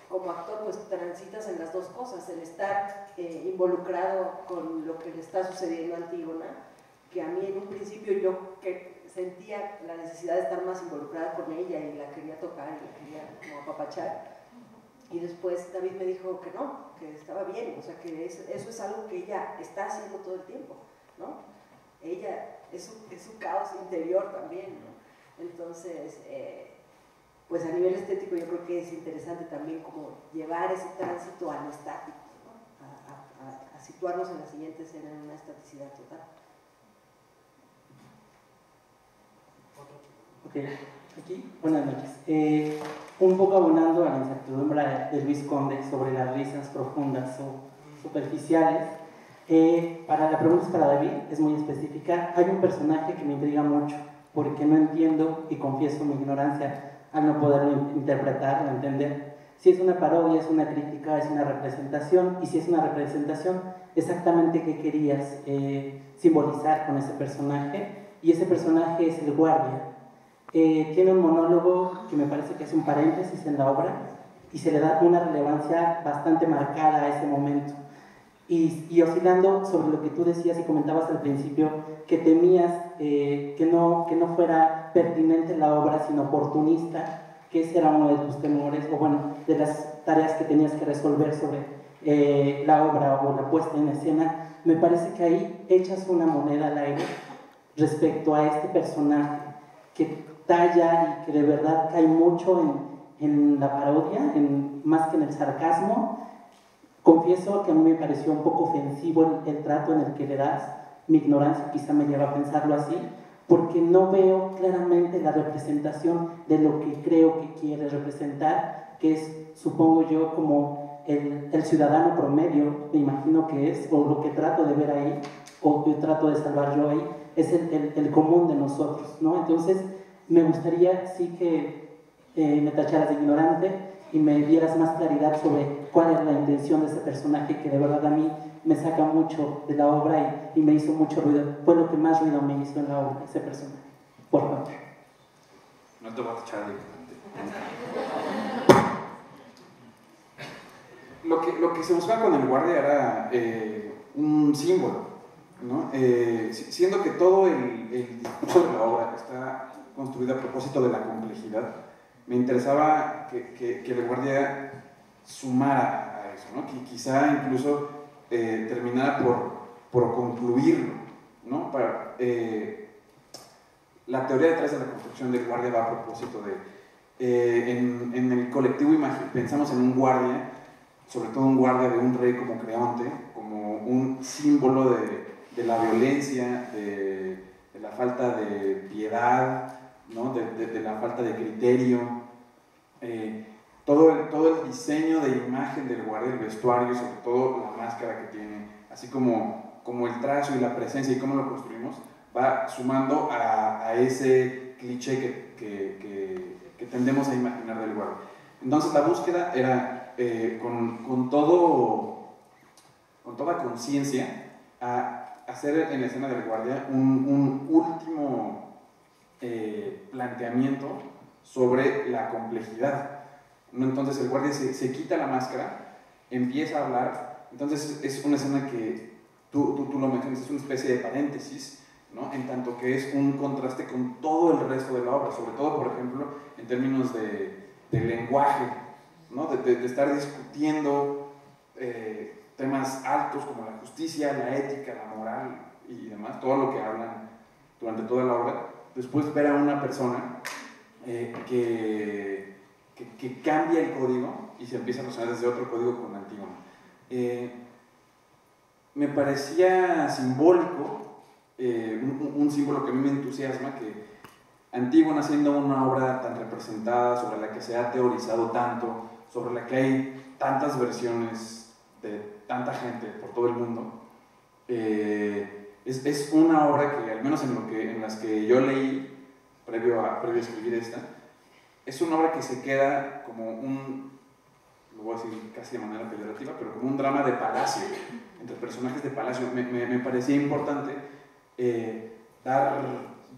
como actor pues transitas en las dos cosas, el estar involucrado con lo que le está sucediendo a Antígona, que a mí en un principio yo que sentía la necesidad de estar más involucrada con ella y la quería tocar y la quería como apapachar, y después David me dijo que no, que estaba bien, o sea que eso es algo que ella está haciendo todo el tiempo, ¿no? Ella es su caos interior también, ¿no? Entonces, pues a nivel estético yo creo que es interesante también como llevar ese tránsito a lo estático, ¿no? A situarnos en la siguiente escena en una estaticidad total. Ok, aquí, buenas noches. Un poco abonando a la incertidumbre de Luis Conde sobre las risas profundas o superficiales, para la pregunta es para David, es muy específica. Hay un personaje que me intriga mucho porque no entiendo y confieso mi ignorancia al no poderlo interpretar o entender. Si es una parodia, es una crítica, es una representación, y si es una representación, exactamente qué querías simbolizar con ese personaje, y ese personaje es el guardia. Tiene un monólogo que me parece que es un paréntesis en la obra y se le da una relevancia bastante marcada a ese momento. Y oscilando sobre lo que tú decías y comentabas al principio, que temías que no fuera pertinente la obra, sino oportunista, que ese era uno de tus temores, o bueno, de las tareas que tenías que resolver sobre la obra o la puesta en escena. Me parece que ahí echas una moneda al aire respecto a este personaje que talla y que de verdad cae mucho en la parodia, más que en el sarcasmo. Confieso que a mí me pareció un poco ofensivo el trato en el que le das. Mi ignorancia quizá me lleva a pensarlo así, porque no veo claramente la representación de lo que creo que quiere representar, que es, supongo yo, como el ciudadano promedio, me imagino que es, o lo que trato de ver ahí, o que trato de salvar yo ahí, es el común de nosotros, ¿no? Entonces, me gustaría sí que me tacharas de ignorante y me dieras más claridad sobre cuál es la intención de ese personaje que de verdad a mí me saca mucho de la obra y me hizo mucho ruido. Fue lo que más ruido me hizo en la obra, ese personaje. Por favor. No te voy a tachar de ignorante. Lo que se buscaba con el guardia era un símbolo, ¿no? Siendo que todo el discurso de la obra está construido a propósito de la complejidad, me interesaba que el guardia sumara a eso, ¿no? Que quizá incluso terminara por concluirlo, ¿no? La teoría detrás de la construcción del guardia va a propósito de, en el colectivo pensamos en un guardia, sobre todo un guardia de un rey como Creonte, como un símbolo de la violencia, de la falta de piedad, ¿no? de la falta de criterio. Todo el diseño de imagen del guardia, el vestuario, sobre todo la máscara que tiene, así como el trazo y la presencia y cómo lo construimos, va sumando a ese cliché que tendemos a imaginar del guardia. Entonces la búsqueda era con toda conciencia a hacer en la escena del guardia un último planteamiento sobre la complejidad. Entonces el guardia se quita la máscara, empieza a hablar, entonces es una escena que tú lo mencionas, es una especie de paréntesis, ¿no? En tanto que es un contraste con todo el resto de la obra, sobre todo, por ejemplo, en términos de lenguaje, ¿no? de estar discutiendo temas altos como la justicia, la ética, la moral y demás, todo lo que hablan durante toda la obra. Después ver a una persona que cambia el código y se empieza a relacionar desde otro código con Antígona. Me parecía simbólico, un símbolo que a mí me entusiasma, que Antígona, siendo una obra tan representada, sobre la que se ha teorizado tanto, sobre la que hay tantas versiones de tanta gente por todo el mundo, es una obra que, al menos en las que yo leí previo a escribir esta, es una obra que se queda como lo voy a decir casi de manera peyorativa, pero como un drama de palacio, entre personajes de palacio. Me parecía importante dar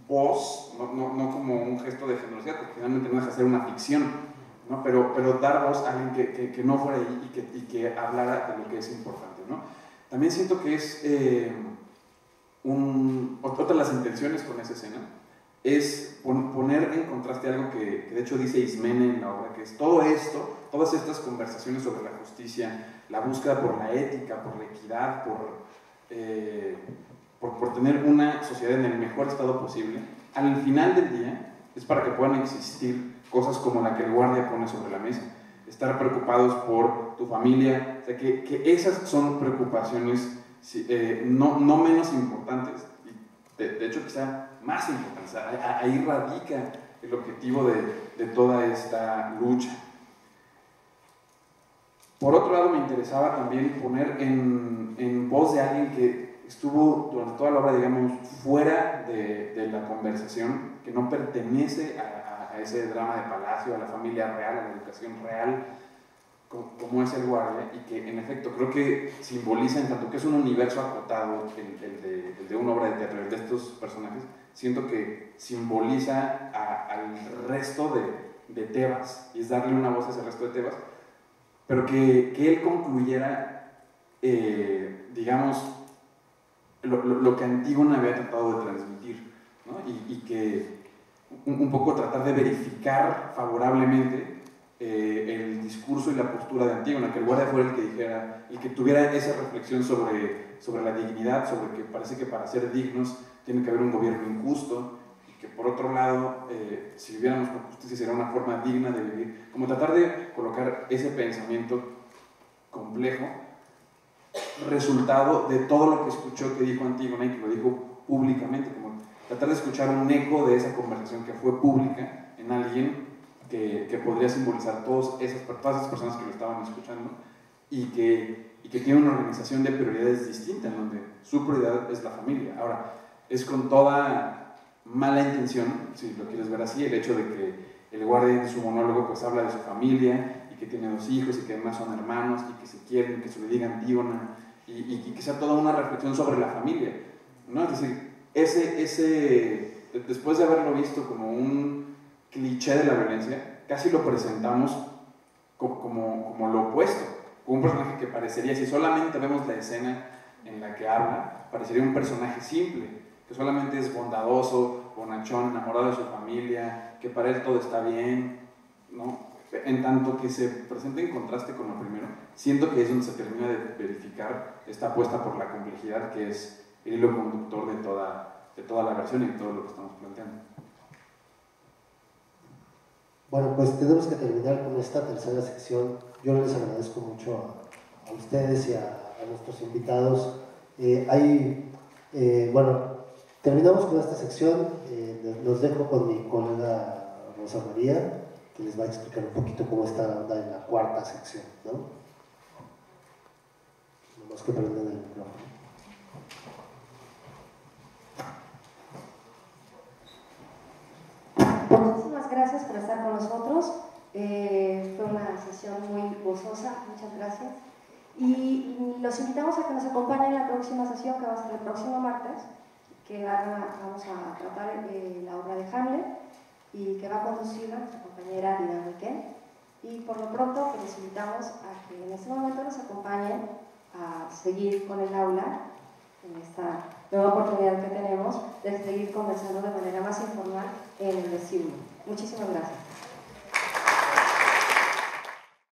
voz, no como un gesto de generosidad, porque finalmente no deja de ser una ficción, ¿no? pero dar voz a alguien que no fuera ahí y que hablara de lo que es importante, ¿no? También siento que es otra de las intenciones con esa escena es poner en contraste algo que de hecho dice Ismene en la obra, que es todo esto, todas estas conversaciones sobre la justicia, la búsqueda por la ética, por la equidad, por tener una sociedad en el mejor estado posible, al final del día es para que puedan existir cosas como la que el guardia pone sobre la mesa, estar preocupados por tu familia, o sea, que esas son preocupaciones no menos importantes, y de hecho quizá más importantes. Ahí radica el objetivo de toda esta lucha. Por otro lado, me interesaba también poner en voz de alguien que estuvo durante toda la obra, digamos, fuera de la conversación, que no pertenece a ese drama de palacio, a la familia real, a la educación real, como es el guardia, y que en efecto creo que simboliza, en tanto que es un universo acotado, el de una obra de teatro, el de estos personajes, siento que simboliza al resto de Tebas, y es darle una voz a ese resto de Tebas, pero que él concluyera, digamos, lo que Antígona había tratado de transmitir, ¿no? Y que un poco tratar de verificar favorablemente el discurso y la postura de Antígona, que el guardia fuera el que dijera, el que tuviera esa reflexión sobre la dignidad, sobre que parece que para ser dignos tiene que haber un gobierno injusto, y que por otro lado, si viviéramos con justicia sería una forma digna de vivir, como tratar de colocar ese pensamiento complejo, resultado de todo lo que escuchó que dijo Antígona y que lo dijo públicamente, como tratar de escuchar un eco de esa conversación que fue pública en alguien que podría simbolizar todas esas personas que lo estaban escuchando, y que tiene una organización de prioridades distinta, en donde su prioridad es la familia. Ahora, es con toda mala intención, si lo quieres ver así, el hecho de que el guardia en su monólogo pues habla de su familia, y que tiene 2 hijos, y que además son hermanos, y que se quieren, que se le diga Antígona, y que sea toda una reflexión sobre la familia, ¿no? Es decir, después de haberlo visto como un cliché de la violencia, casi lo presentamos como lo opuesto, como un personaje que parecería, si solamente vemos la escena en la que habla, parecería un personaje simple, que solamente es bondadoso, bonachón, enamorado de su familia, que para él todo está bien, ¿no? En tanto que se presenta en contraste con lo primero, siento que es donde se termina de verificar esta apuesta por la complejidad que es el hilo conductor de toda la versión y de todo lo que estamos planteando. Bueno, pues tenemos que terminar con esta tercera sección. Yo les agradezco mucho a ustedes y a nuestros invitados. Bueno, terminamos con esta sección. Los dejo con mi colega Rosa María, que les va a explicar un poquito cómo está la onda en la cuarta sección, ¿no? Nomás que prendan el micrófono. Muchísimas gracias por estar con nosotros. Fue una sesión muy gozosa, muchas gracias. Y los invitamos a que nos acompañen en la próxima sesión, que va a ser el próximo martes, que vamos a tratar la obra de Hamlet y que va a conducir nuestra compañera Lina Miquel. Y por lo pronto les invitamos a que en este momento nos acompañen a seguir con el aula en esta nueva oportunidad que tenemos de seguir conversando de manera más informal en el vestíbulo. Muchísimas gracias.